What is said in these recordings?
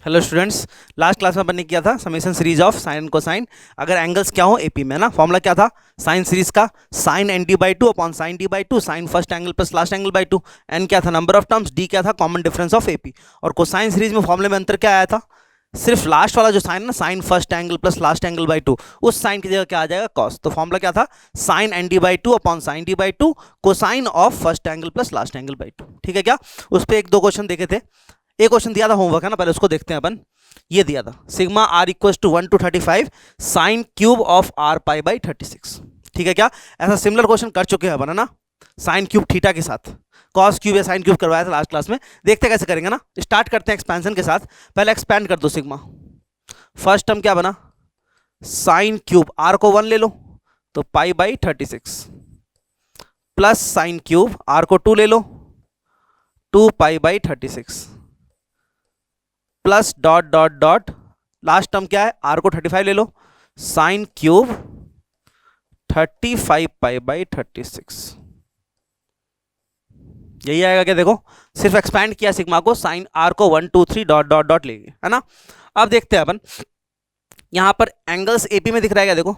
Hello students, last class में अपन ने किया था summation series of sine and cosine. अगर एंगल्स क्या हो एपी में ना, फॉर्मूला क्या था साइन सीरीज का, sine N D by two upon sine D by two, sine first angle plus last angle by two. N क्या था नंबर ऑफ टर्म्स, डी क्या था कॉमन डिफरेंस ऑफ एपी। और कोसाइन सीरीज में फॉर्मूले में अंतर क्या आया था, सिर्फ लास्ट वाला जो साइन ना, sine first angle plus last angle by two, उस साइन की जगह क्या आ जाएगा कॉस। तो फॉर्मूला क्या था, sine N D by two upon sine D by two cosine of first angle plus last angle by two. ठीक है क्या, उस पर एक दो क्वेश्चन देखे थे। एक क्वेश्चन दिया था होमवर्क है ना, पहले उसको देखते हैं अपन। ये दिया था sigma R equal to 1 to 35 sine cube of R pi by 36। ठीक है क्या, ऐसा सिमिलर क्वेश्चन कर चुके हैं अपन है ना, साइन क्यूब थीटा के साथ। कॉस क्यूब या साइन क्यूब करवाया था लास्ट क्लास में, देखते कैसे करेंगे ना। स्टार्ट करते हैं एक्सपेंशन के साथ। पहले एक्सपैंड कर दो सिग्मा। फर्स्ट टर्म क्या बना, साइन क्यूब आर को 1 ले लो तो pi by 36 plus sine cube R को 2 ले लो 2 pi by 36 plus dot dot dot last term क्या है, आर को 35 ले लो, साइन क्यूब 35 पाई बाई 36। यही आएगा क्या, देखो सिर्फ एक्सपैंड किया सिग्मा को, साइन आर को 1 2 3 डॉट डॉट डॉट लेंगे है ना। अब देखते हैं अपन, यहां पर एंगल्स एपी में दिख रहा है क्या, देखो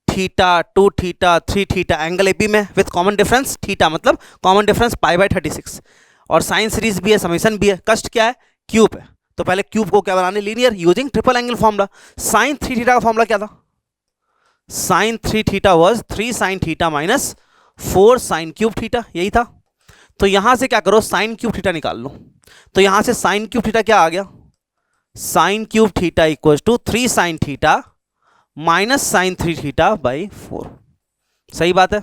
theta 2 theta 3 theta, angle AP में विथ कॉमन डिफरेंस थीटा, मतलब कॉमन डिफरेंस पाई बाई 36। और साइन सीरीज भी है, समेशन भी है, कस्ट क्या है क्यूब है। तो पहले क्यूब को क्या बनाने, linear using triple angle formula. Sine 3 theta का फॉर्मूला क्या था, sine 3 theta was 3 sine theta minus 4 sine cube theta, यही था। तो यहां से क्या करो, साइन क्यूब थीटा निकाल लो। तो यहां से साइन क्यूब थीटा क्या आ गया, sine cube theta equal to 3 sine theta minus sine 3 theta by 4। सही बात है।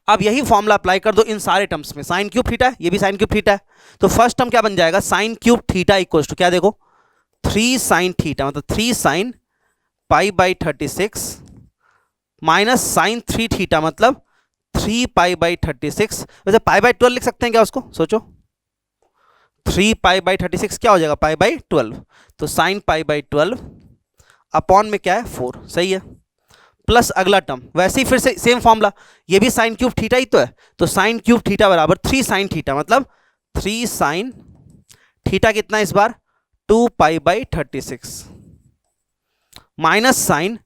अब यही फॉर्मूला अप्लाई कर दो इन सारे टर्म्स में, साइन क्यूब थीटा है, ये भी साइन क्यूब थीटा है। तो फर्स्ट टर्म क्या बन जाएगा, sine cube theta equal to क्या, देखो 3 साइन थीटा मतलब 3 sine pi by 36 minus sine 3 theta मतलब 3 पाई बाई 36। वैसे पाई बाई 12 लिख सकते हैं क्या उसको, सोचो 3 पाई बाई 36 क्या हो जाएगा, पाई बाई 12। तो साइन पाई बाई 12 अपॉन में क्या है 4, सही है। प्लस अगला टर्म वैसे ही फिर से सेम फॉर्मूला, ये भी साइन क्यूब थीटा ही तो है। तो साइन क्यूब थीटा बराबर 3 साइन थीटा मतलब 3 साइन थीटा कितना इस बार 2 pi by 36 minus sine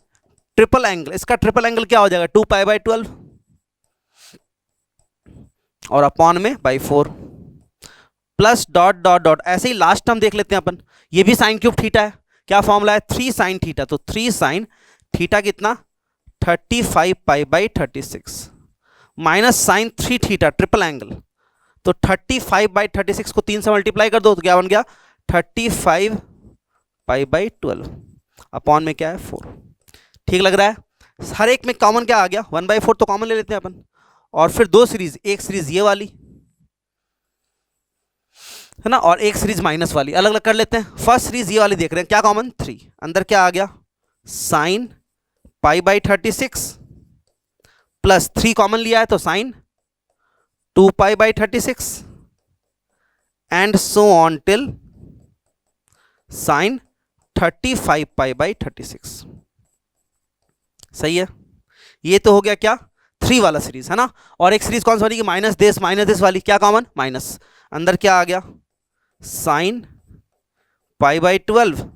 triple angle, इसका ट्रिपल एंगल क्या हो जाएगा 2 पाई बाई 12 और अपॉन में by 4 plus dot dot dot. ऐसे ही लास्ट टर्म देख लेते हैं अपन, ये भी साइन क्यूब थीटा है, क्या फॉर्मूला है 3 साइन थीटा, तो 3 साइन थीटा कितना 35 pi by 36 minus sine 3 theta triple angle, तो 35 बाई 36 को 3 से मल्टीप्लाई कर दो तो क्या बन गया 35 पाई बाई 12 अपॉन में क्या है 4। ठीक लग रहा है। हर एक में कॉमन क्या आ गया 1/4, तो कॉमन ले लेते हैं अपन। और फिर दो सीरीज, एक सीरीज ये वाली है ना, और एक सीरीज माइनस वाली, अलग अलग कर लेते हैं। फर्स्ट सीरीज ये वाली देख रहे हैं, क्या कॉमन 3, अंदर क्या आ गया sine pi by 36 plus 3 common लिया है तो sine 2 pi by 36 and so on till sine 35 pi by 36। सही है, ये तो हो गया क्या 3 वाला सीरीज है ना। और एक सीरीज कौन सी बनेगी, माइनस दिस वाली, क्या कॉमन माइनस, अंदर क्या आ गया sine pi by 12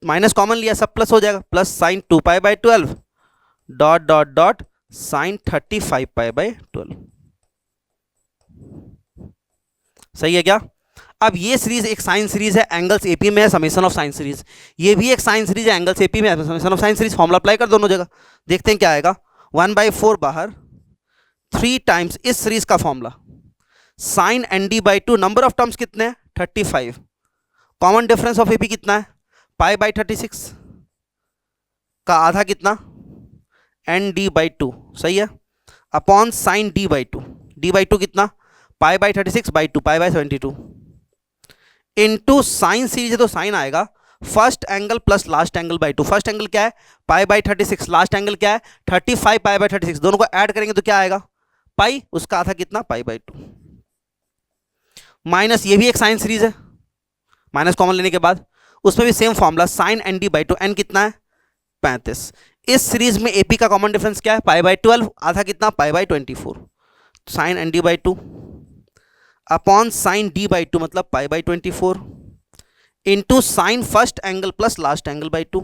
minus common लिया, सब प्लस हो जाएगा, plus sine 2 pi by 12 dot dot dot sine 35 pi by 12। सही है क्या। अब ये सीरीज एक साइन सीरीज है, एंगल्स एपी में है, समेशन ऑफ साइन सीरीज। ये भी एक साइन सीरीज है, एंगल्स एपी में है, summation of sine series. Formula apply कर दोनों जगह, देखते हैं क्या आएगा। 1/4 बाहर, 3 टाइम्स इस सीरीज का formula sine N D by 2, number of terms कितने हैं 35, कॉमन डिफरेंस ऑफ एपी कितना है पाई बाई 36 का आधा कितना एन डी बाई 2, सही है, upon sine D by 2, D by 2 कितना pi by 36 by 2 pi by 72 into sine series है तो साइन आएगा first angle plus last angle by 2। First angle क्या है पाई बाई 36, लास्ट एंगल क्या है 35 पाई बाई 36, दोनों को ऐड करेंगे तो क्या आएगा पाई, उसका आधा कितना पाई बाई 2 माइनस, ये भी एक साइन सीरीज है, माइनस कॉमन लेने के बाद उसमें भी same formula sine N D by 2, N कितना है 35। इस सीरीज में एपी का कॉमन डिफरेंस क्या है पाई बाई 12, आधा कितना pi by 24, sine N D by 2 upon sine D by 2 मतलब pi by 24 into sine first angle plus last angle by 2।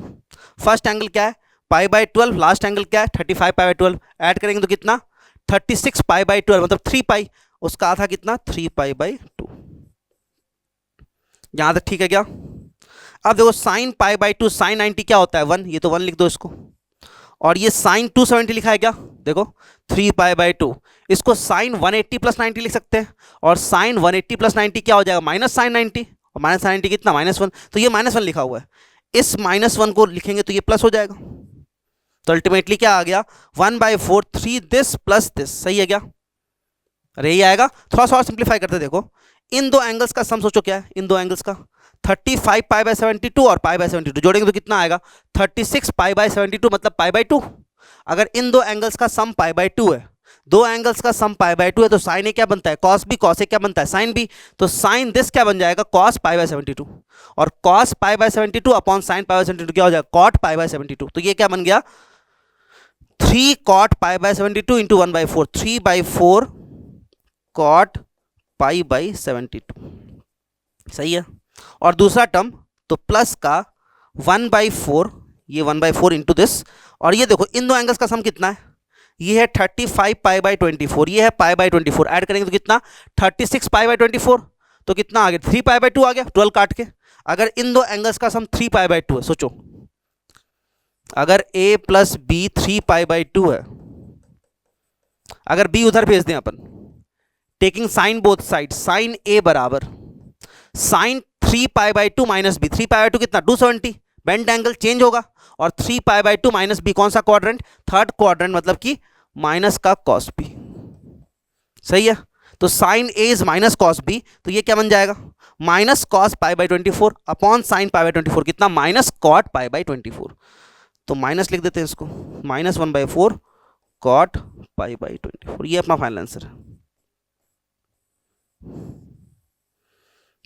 First angle क्या है पाई बाई 12, लास्ट एंगल क्या है 35 पाई बाई 12, ऐड करेंगे तो कितना 36 पाई बाई 12 मतलब 3 पाई, उसका आधा कितना 3 पाई बाई 2। यहां तक ठीक है क्या? अब देखो साइन पाई बाई 2 साइन 90 क्या होता है 1, ये तो 1 लिख दो इसको, और ये साइन 270 लिखा है क्या, देखो 3 पाई बाई 2, इसको साइन 180 प्लस 90 लिख सकते हैं, और साइन 180 प्लस 90 क्या हो जाएगा माइनस साइन 90, और माइनस साइन 90 कितना -1, तो ये -1 लिखा हुआ है, इस -1 को लिखेंगे तो ये प्लस हो जाएगा, तो अल्टीमेटली क्या आ गया 1/4 3 दिस प्लस दिस, सही है क्या? अरे ये आएगा। थोड़ा सा और सिंप्लीफाई करते देखो, इन दो एंगल्स का सम सोचो क्या है, इन दो एंगल्स का 35 पाई बाई 72 और पाई बाई 72 जोड़ेंगे तो कितना आएगा 36 पाई बाई 72 मतलब पाई बाई 2। अगर इन दो एंगल्स का सम पाई बाई 2 है, दो एंगल्स का सम पाई बाई 2 है, तो साइन ए क्या बनता है कॉस बी, कॉस ए क्या बनता है साइन बी, तो साइन दिस क्या बन जाएगा कॉस पाई बाई 72, और cos pi by 72 upon sine pi by 72 क्या हो जाएगा कॉट पाई बाई 72, तो ये क्या बन गया 3 cot pi by 72 into 1/4, 3/4 cot pi by 72, सही है। और दूसरा टर्म तो प्लस का 1/4, ये 1/4 इंटू दिस, और ये देखो इन दो एंगल्स का सम कितना है, ये है 35 पाई बाई 24, ये है पाई बाई 24, ऐड करेंगे तो कितना 36 पाई बाई 24, तो कितना आ गया 3 पाई बाई 2 आ गया 12 काट के। अगर इन दो एंगल्स का सम 3 पाई बाई 2 है, सोचो अगर a plus b 3 pi by 2 है, अगर b उधर भेज दें अपन, taking sine both side, sine a बराबर sine 3 pi by 2 minus b, 3 pi by 2 कितना 270, बेंड एंगल चेंज होगा, और 3 पाई बाई 2 माइनस बी कौन सा क्वाड्रेंट, थर्ड क्वाड्रेंट, मतलब कि माइनस का कॉस बी, सही है। तो sine a is minus cos B, तो ये क्या बन जाएगा minus cos pi by 24 upon sine pi by 24 कितना माइनस कॉट पाई बाई 24, तो माइनस लिख देते हैं इसको, -1/4 कॉट पाई बाई 24, ये अपना फाइनल आंसर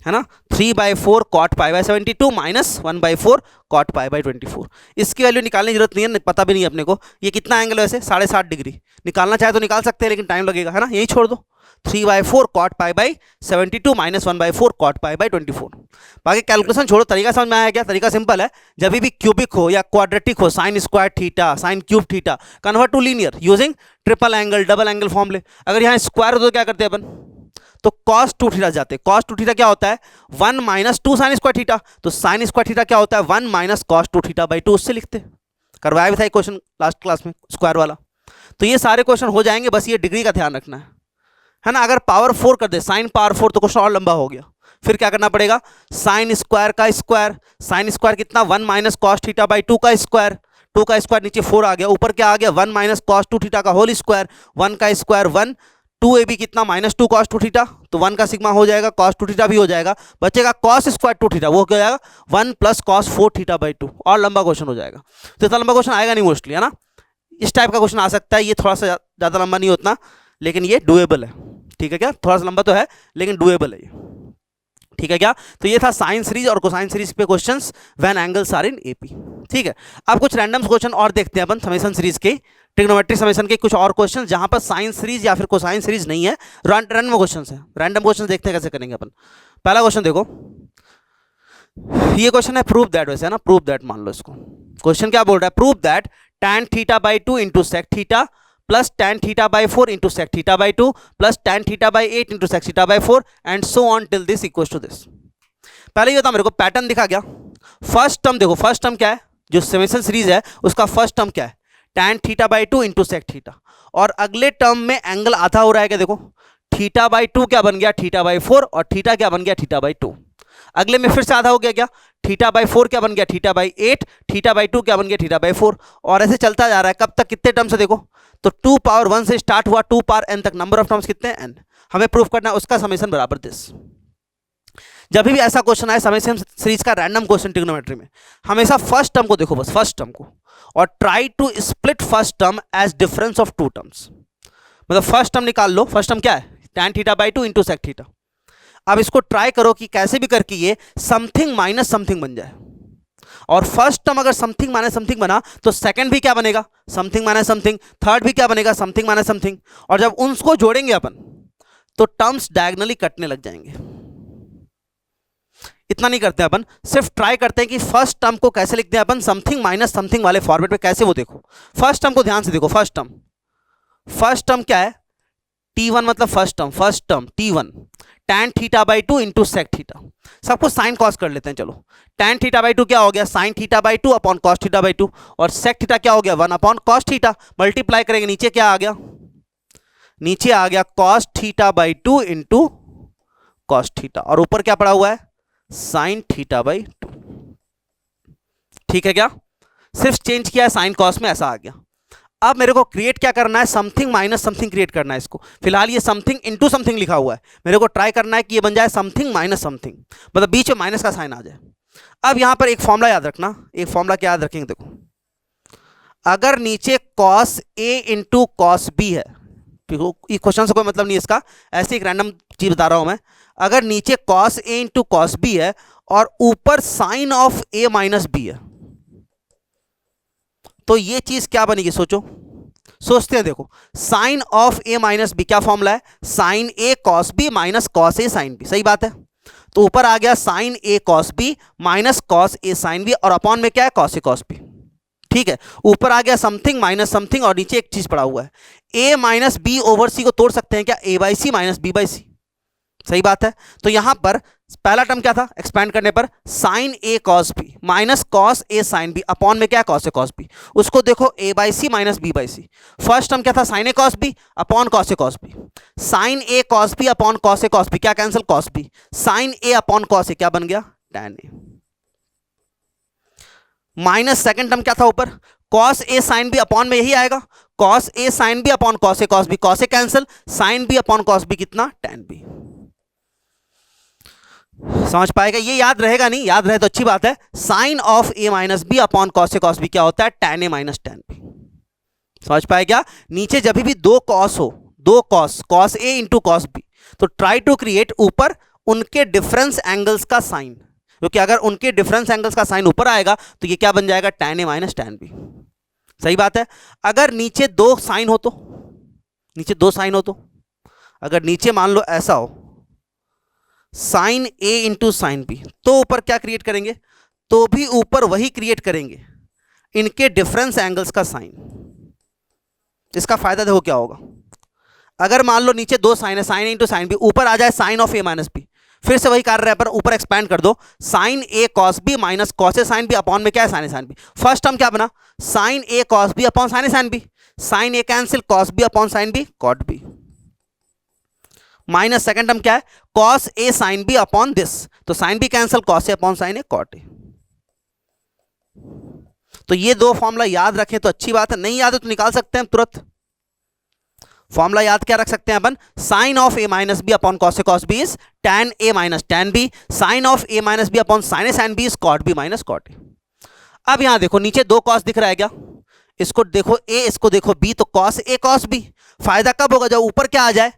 है ना, 3/4 cot pi by 72 -1/4 cot pi by 24। इसकी वैल्यू निकालने की जरूरत नहीं है, पता भी नहीं है अपने को ये कितना एंगल है, वैसे 7.5 डिग्री, निकालना चाहे तो निकाल सकते हैं लेकिन टाइम लगेगा, है ना, यही छोड़ दो, 3/4 cot pi by 72 -1/4 cot pi by 24। बाकी कैलकुलेशन छोड़ो, तरीका समझ में आया क्या? तरीका सिंपल है, जब भी क्यूबिक हो या क्वाड्रेटिक हो, sine square theta sine cube theta convert to linear using triple angle double angle फॉर्मूले। अगर यहाँ स्क्वायर हो तो क्या करते हैं अपन, तो cos 2 थीटा जाते हैं, cos 2 थीटा क्या होता है 1 - 2 साइन स्क्वायर थीटा, तो साइन स्क्वायर थीटा क्या होता है 1 - cos 2 थीटा बाई 2, उससे लिखते हैं, करवाया भी था एक क्वेश्चन लास्ट क्लास में स्क्वायर वाला। तो ये सारे क्वेश्चन हो जाएंगे, बस ये डिग्री का ध्यान रखना है ना। अगर पावर 4 कर दे साइन पावर 4 तो क्वेश्चन और लंबा हो गया, फिर क्या करना पड़ेगा साइन स्क्वायर का स्क्वायर, साइन स्क्वायर कितना 1 - cos थीटा बाई 2 का स्क्वायर, 2 का स्क्वायर नीचे 4 आ गया, ऊपर क्या आ गया 1 - cos 2 थीटा का होल स्क्वायर, 1 का स्क्वायर 1, 2ab कितना -2 cos 2 थीटा, तो 1 का सिग्मा हो जाएगा, cos 2 थीटा भी हो जाएगा, बचेगा cos स्क्वायर 2 थीटा, वो क्या हो जाएगा 1 + cos 4 थीटा बाई 2, और लंबा क्वेश्चन हो जाएगा। तो इतना लंबा क्वेश्चन आएगा नहीं मोस्टली, है ना, इस टाइप का क्वेश्चन आ सकता है, ये थोड़ा सा ज़्यादा लंबा नहीं होता लेकिन ये डुएबल है, ठीक है क्या, थोड़ा सा लंबा तो है लेकिन डुएबल है ये, ठीक है क्या। तो ये था साइन सीरीज और कोसाइन सीरीज पे questions when angles are in AP, ठीक है। अब कुछ रैंडम क्वेश्चन और देखते हैं अपन समेशन सीरीज के, ट्रिग्नोमेट्रिक समेशन के कुछ और क्वेश्चन जहां पर साइन सीरीज या फिर कोसाइन सीरीज नहीं है, रैंडम क्वेश्चन है, रैंडम क्वेश्चन देखते हैं कैसे करेंगे अपन। पहला क्वेश्चन देखो, ये क्वेश्चन है प्रूव दैट, वैसे है ना, प्रूव दैट मान लो इसको। क्वेश्चन क्या बोल रहा है, prove that tan theta by 2 into sec theta plus tan theta by 4 into sec theta by 2 plus tan theta by 8 into sec theta by 4 and so on till this equals to this. पहले ये होता मेरे को pattern दिखा गया, first term देखो, first term क्या है, जो समेशन सीरीज है उसका फर्स्ट टर्म क्या है tan theta by 2 into sec theta, और अगले टर्म में एंगल आधा हो रहा है क्या, देखो थीटा बाई 2 क्या बन गया थीटा बाई 4, और थीटा क्या बन गया थीटा बाई 2, अगले में फिर से आधा हो गया क्या, थीटा बाई 4 क्या बन गया थीटा बाई 8, थीटा बाई 2 क्या बन गया थीटा बाई 4, और ऐसे चलता जा रहा है, कब तक कितने टर्म्स है देखो, तो 2 पावर 1 से स्टार्ट हुआ 2 पावर n तक, नंबर ऑफ टर्म्स कितने n, हमें प्रूफ करना है उसका समेशन बराबर दिस। जब भी ऐसा क्वेश्चन आए समेशन सीरीज का रैंडम क्वेश्चन ट्रिग्नोमेट्री में, हमेशा फर्स्ट टर्म को देखो, बस फर्स्ट टर्म को, और try to split first term as difference of two terms, मतलब फर्स्ट टर्म निकाल लो, फर्स्ट टर्म क्या है tan theta by 2 into sec theta. अब इसको ट्राई करो कि कैसे भी करके ये समथिंग माइनस समथिंग बन जाए, और फर्स्ट टर्म अगर समथिंग माइनस समथिंग बना तो सेकंड भी क्या बनेगा समथिंग माइनस समथिंग, थर्ड भी क्या बनेगा समथिंग माइनस समथिंग, और जब उनको जोड़ेंगे अपन तो टर्म्स डायगोनली कटने लग जाएंगे। इतना नहीं करते अपन, सिर्फ ट्राई करते हैं कि फर्स्ट टर्म को कैसे लिखते हैं अपन समथिंग माइनस समथिंग वाले फॉर्मेट में, कैसे वो देखो। फर्स्ट टर्म को ध्यान से देखो, फर्स्ट टर्म क्या है, T1 मतलब first term T1 tan theta by 2 into sec theta, सबको साइन कॉस कर लेते हैं। चलो tan थीटा बाई 2 क्या हो गया, sign theta by 2 upon cos theta by 2, और सेक थीटा क्या हो गया, 1 अपॉन कॉस थीटा। मल्टीप्लाई करेंगे, नीचे क्या आ गया, नीचे आ गया cos theta by 2 into cos theta, और ऊपर क्या पड़ा हुआ है, साइन थीटा बाई 2। ठीक है क्या, सिर्फ चेंज किया है साइन कॉस में, ऐसा आ गया। अब मेरे को क्रिएट क्या करना है, समथिंग माइनस समथिंग क्रिएट करना है इसको। फिलहाल ये समथिंग इनटू समथिंग लिखा हुआ है, मेरे को ट्राई करना है कि ये बन जाए समथिंग माइनस समथिंग, मतलब बीच में माइनस का साइन आ जाए। अब यहां पर एक फॉर्मूला याद रखना, एक फॉर्मूला क्या याद रखेंगे, देखो अगर नीचे कॉस ए इंटू कॉस बी है, ये क्वेश्चन से कोई मतलब नहीं है इसका, ऐसे एक रैंडम चीज बता रहा हूं मैं। अगर नीचे कॉस ए इंटू कॉस बी है और ऊपर sine of A minus b है, तो ये चीज क्या बनेगी, सोचो, सोचते हैं। देखो sine of A minus b क्या फॉर्मूला है, साइन ए कॉस बी माइनस कॉस ए साइन बी, सही बात है। तो ऊपर आ गया साइन ए कॉस बी माइनस कॉस ए साइन बी, और अपॉन में क्या है, कॉस ए कॉस बी। ठीक है, ऊपर आ गया समथिंग माइनस समथिंग, और नीचे एक चीज पड़ा हुआ है, a minus b over c को तोड़ सकते हैं क्या, a by C minus B by c, सही बात है। तो यहां पर पहला टर्म क्या था, एक्सपेंड करने पर साइन ए कॉस बी माइनस कॉस ए साइन बी, अपॉन में क्या है, कॉस ए कॉस बी। उसको देखो A by C minus B by C. First term क्या था, साइन ए कॉस बी अपॉन कॉस ए कॉस बी, साइन ए कॉस बी अपॉन कॉस ए cos B, क्या cancel, cos B, sine A upon cos A क्या बन गया, tan ए, minus second term क्या था ऊपर, cos ए sine B, upon में यही आएगा, कॉस ए साइन बी अपॉन कॉस ए cos B cancel, sine B upon cos B कितना, टैन बी। समझ पाएगा, ये याद रहेगा नहीं, याद रहे तो अच्छी बात है। Sine of A minus B upon cos A cos B क्या होता है, टैन ए माइनस टैन बी। समझ पाएगा, नीचे जब भी दो कॉस हो, दो कॉस, कॉस ए इंटू कॉस बी, तो ट्राई टू क्रिएट ऊपर उनके डिफरेंस एंगल्स का साइन, क्योंकि अगर उनके डिफरेंस एंगल्स का साइन ऊपर आएगा तो ये क्या बन जाएगा, टैन ए माइनस टैन बी, सही बात है। अगर नीचे दो साइन हो तो, नीचे दो साइन हो तो, अगर नीचे मान लो ऐसा हो sign a into sine B, तो ऊपर क्या क्रिएट करेंगे, तो भी ऊपर वही क्रिएट करेंगे, इनके डिफरेंस एंगल्स का साइन। इसका फायदा देखो क्या होगा, अगर मान लो नीचे दो साइन है, साइन इंटू साइन बी, ऊपर आ जाए sine of A minus b, फिर से वही कार्य है पर ऊपर एक्सपैंड कर दो, साइन ए कॉस बी माइनस कॉस ए साइन बी, अपॉन में क्या है, साइन ए साइन बी। फर्स्ट टर्म क्या बना, sine A cos B upon sine A sine B, sine A cancel, cos B upon sine B, cot B, minus second term क्या है, cos A sine B upon this, तो sine B cancel, cos A upon sine A, cot ए। तो ये दो formula याद रखें तो अच्छी बात है, नहीं याद है तो निकाल सकते हैं तुरंत। फॉर्मूला याद क्या रख सकते हैं अपन, sine of A minus B upon cos A cos B is tan A minus tan B, sine of A minus B upon sine A sine B is cot B minus cot A. अब यहां देखो नीचे दो cos दिख रहा है क्या, इसको देखो ए, इसको देखो बी, तो कॉस ए कॉस बी। फायदा कब होगा, जब ऊपर क्या आ जाए,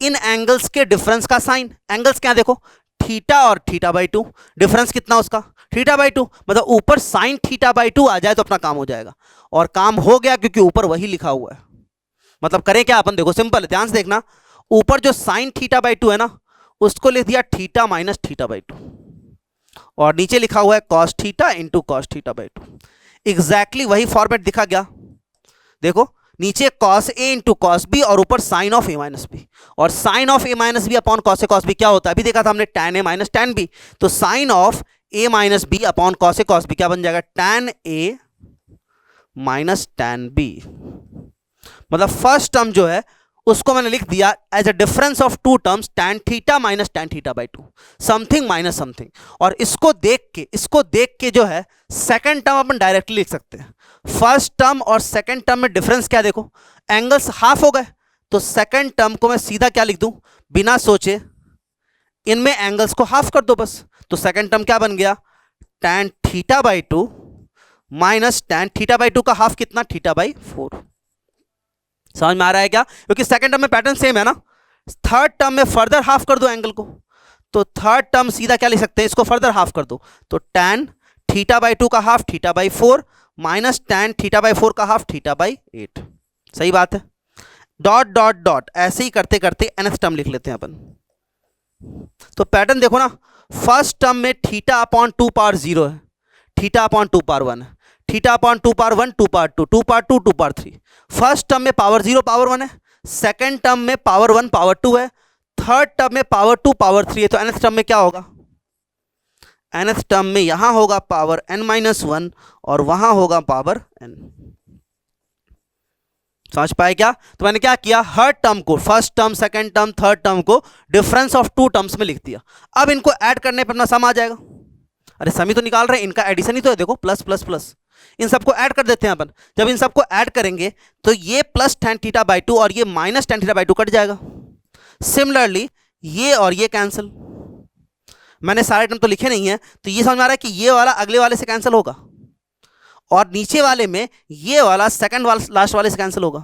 इन एंगल्स के डिफरेंस का साइन। एंगल्स क्या देखो, थीटा और थीटा बाई 2, डिफरेंस कितना उसका, थीटा बाई 2, मतलब ऊपर साइन थीटा बाई 2 आ जाए तो अपना काम हो जाएगा, और काम हो गया क्योंकि ऊपर वही लिखा हुआ है। मतलब करें क्या अपन, देखो सिंपल, ध्यान से देखना, ऊपर जो साइन थीटा बाई 2 है ना, उसको लिख दिया थीटा माइनस थीटा बाई 2, और नीचे लिखा हुआ है cos theta into cos theta by 2। Exactly वही फॉर्मेट दिखा गया, देखो नीचे कॉस ए इंटू कॉस बी और ऊपर sine of A minus B, और sine of A minus B upon cos A cos B क्या होता है, अभी देखा था हमने, टैन ए माइनस टैन बी। तो sine of A minus B upon cos A cos B क्या बन जाएगा, टैन ए माइनस टैन बी। मतलब फर्स्ट टर्म जो है उसको मैंने लिख दिया as a difference of two terms, tan theta minus tan theta by 2, something minus something. और इसको देख के जो है सेकंड टर्म अपन डायरेक्टली लिख सकते हैं। फर्स्ट टर्म और सेकंड टर्म में डिफरेंस क्या देखो, एंगल्स हाफ हो गए, तो सेकंड टर्म को मैं सीधा क्या लिख दूं, बिना सोचे इनमें एंगल्स को हाफ कर दो बस। तो सेकंड टर्म क्या बन गया, tan theta by 2 minus tan theta by 2 का हाफ कितना, थीटा बाई 4। समझ में आ रहा है क्या, क्योंकि सेकंड टर्म में पैटर्न सेम है ना। थर्ड टर्म में फर्दर हाफ कर दो एंगल को, तो थर्ड टर्म सीधा क्या लिख सकते हैं, इसको फर्दर हाफ कर दो, तो टैन थीटा बाई 2 का half theta by 4 minus tan theta by 4 का हाफ थीटा बाई 8। सही बात है, डॉट डॉट डॉट ऐसे ही करते करते nth टर्म लिख लेते हैं अपन। तो पैटर्न देखो ना, फर्स्ट टर्म में थीटा अपॉन 2 पावर 0 है, थीटा अपॉन 2 पावर 1 है, theta upon 2 power 1 2 power 2 2 power 2 2 power 3। First term में पावर 0 पावर 1 है, सेकेंड टर्म में पावर 1 पावर 2 है, थर्ड टर्म में पावर 2 पावर 3 है। तो nth टर्म में क्या होगा? nth टर्म में यहां होगा पावर n-1 और वहां होगा पावर n। समझ पाए क्या? तो मैंने क्या किया, हर टर्म को, first term second term third term को डिफरेंस ऑफ 2 टर्म्स में लिख दिया। अब इनको ऐड करने पर अपना सम आ जाएगा। अरे सम ही तो निकाल रहे हैं, इनका एडिशन ही तो है, देखो प्लस प्लस प्लस। इन सबको ऐड कर देते हैं अपन। जब इन सबको ऐड करेंगे तो ये प्लस tan थीटा बाई 2 और ये minus tan theta by 2 cut जाएगा। सिमिलरली ये और ये कैंसिल। मैंने सारे टर्म तो लिखे नहीं है, तो ये समझ में आ रहा है कि ये वाला अगले वाले से कैंसिल होगा और नीचे वाले में ये वाला सेकंड वाला लास्ट वाले से कैंसिल होगा।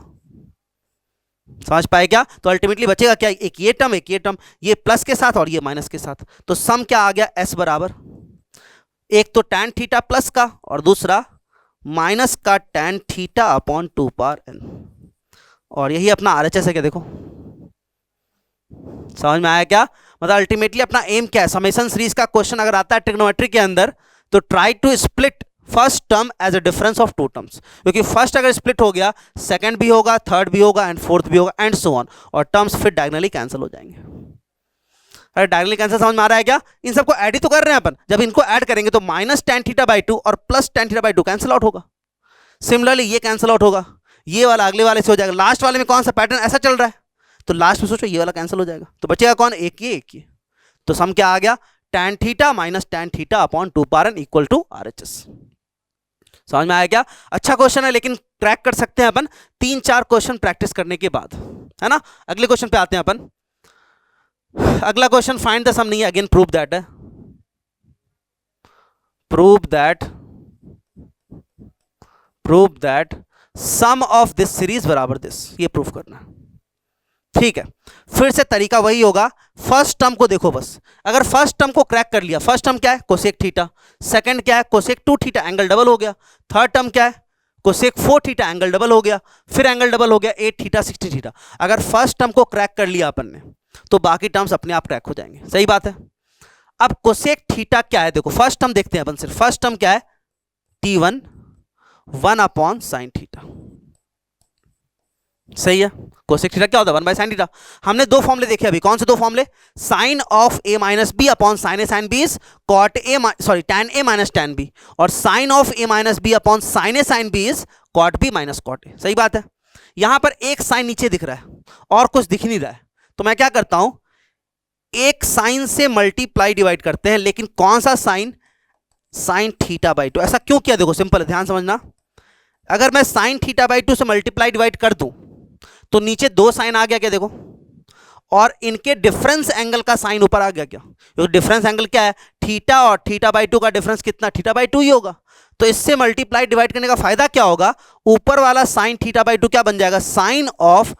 समझ पाए क्या? तो अल्टीमेटली बचेगा क्या, एक ये टर्म एक ये टर्म, ये प्लस के साथ और ये माइनस के साथ। तो सम क्या आ गया, s बराबर एक तो tan थीटा प्लस का और दूसरा माइनस का tan theta upon 2 power n। और यही अपना RHS है क्या, देखो समझ में आया क्या? मतलब अल्टीमेटली अपना एम क्या है, समेशन सीरीज का क्वेश्चन अगर आता है ट्रिग्नोमेट्री के अंदर तो try to split first term as a difference of 2 terms, क्योंकि फर्स्ट अगर स्प्लिट हो गया सेकंड भी होगा, थर्ड भी होगा एंड फोर्थ भी होगा एंड सो ऑन, और टर्म्स फिर डायगोनली कैंसिल हो जाएंगे। अरे डायगोनली कैंसिल समझ में आ रहा है क्या? इन सबको ऐड ही तो कर रहे हैं अपन। जब इनको ऐड करेंगे तो माइनस tan थीटा बाई 2 और plus tan theta by 2 cancel out होगा। सिमिलरली ये कैंसिल आउट होगा, ये वाला अगले वाले से हो जाएगा। लास्ट वाले में कौन सा पैटर्न ऐसा चल रहा है, तो लास्ट में सोचो ये वाला कैंसिल हो जाएगा, तो बचेगा कौन, एक ये। तो सम क्या आ गया, tan theta minus tan theta upon 2 power n equal to RHS। समझ में आया क्या? अच्छा क्वेश्चन है, लेकिन क्रैक कर सकते हैं अपन 3-4 क्वेश्चन प्रैक्टिस करने के बाद, है ना। अगले क्वेश्चन पे आते हैं अपन। अगला क्वेश्चन फाइंड द सम नहीं है, अगेन प्रूव दैट है, prove that sum of this series बराबर दिस, ये प्रूव करना है। ठीक है, फिर से तरीका वही होगा। फर्स्ट टर्म को देखो बस, अगर फर्स्ट टर्म को क्रैक कर लिया, फर्स्ट टर्म क्या है, कोसेक थीटा, सेकंड क्या है, कोसेक 2 थीटा, एंगल डबल हो गया। थर्ड टर्म क्या है, कोसेक 4 थीटा, एंगल डबल हो गया, फिर एंगल डबल हो गया 8 थीटा 60 थीटा। अगर फर्स्ट टर्म को क्रैक कर लिया अपन ने तो बाकी टर्म्स अपने आप क्रैक हो जाएंगे, सही बात है। अब कोसेक थीटा क्या है, देखो फर्स्ट टर्म देखते हैं अपन सिर्फ। फर्स्ट टर्म क्या है, T1 1 अपॉन साइन थीटा, सही है। कोसेक थीटा क्या होता है, 1 बाय साइन थीटा। हमने दो फॉर्मूले देखे अभी, कौन से दो फॉर्मूले, sine of a minus B upon sine A sine B is cot a, sorry tan a minus tan b, और sine of a minus B upon sine A sine B is cot b minus cot a, सही बात है। यहां पर एक sign नीचे दिख रहा है और कुछ दिख नहीं रहा है, तो मैं क्या करता हूं, एक साइन से मल्टीप्लाई डिवाइड करते हैं, लेकिन कौन सा साइन, साइन थीटा बाई 2। ऐसा क्यों किया, देखो सिंपल है, ध्यान समझना। अगर मैं साइन थीटा बाई 2 से मल्टीप्लाई डिवाइड कर दूं तो नीचे दो साइन आ गया क्या, देखो, और इनके डिफरेंस एंगल का साइन ऊपर आ गया क्या, क्योंकि डिफरेंस एंगल क्या है, थीटा, और थीटा बाई 2 का डिफरेंस कितना, थीटा बाई 2 ही होगा। तो इससे मल्टीप्लाई डिवाइड करने का फायदा क्या होगा, ऊपर वाला साइन थीटा बाई 2 क्या बन जाएगा, sine of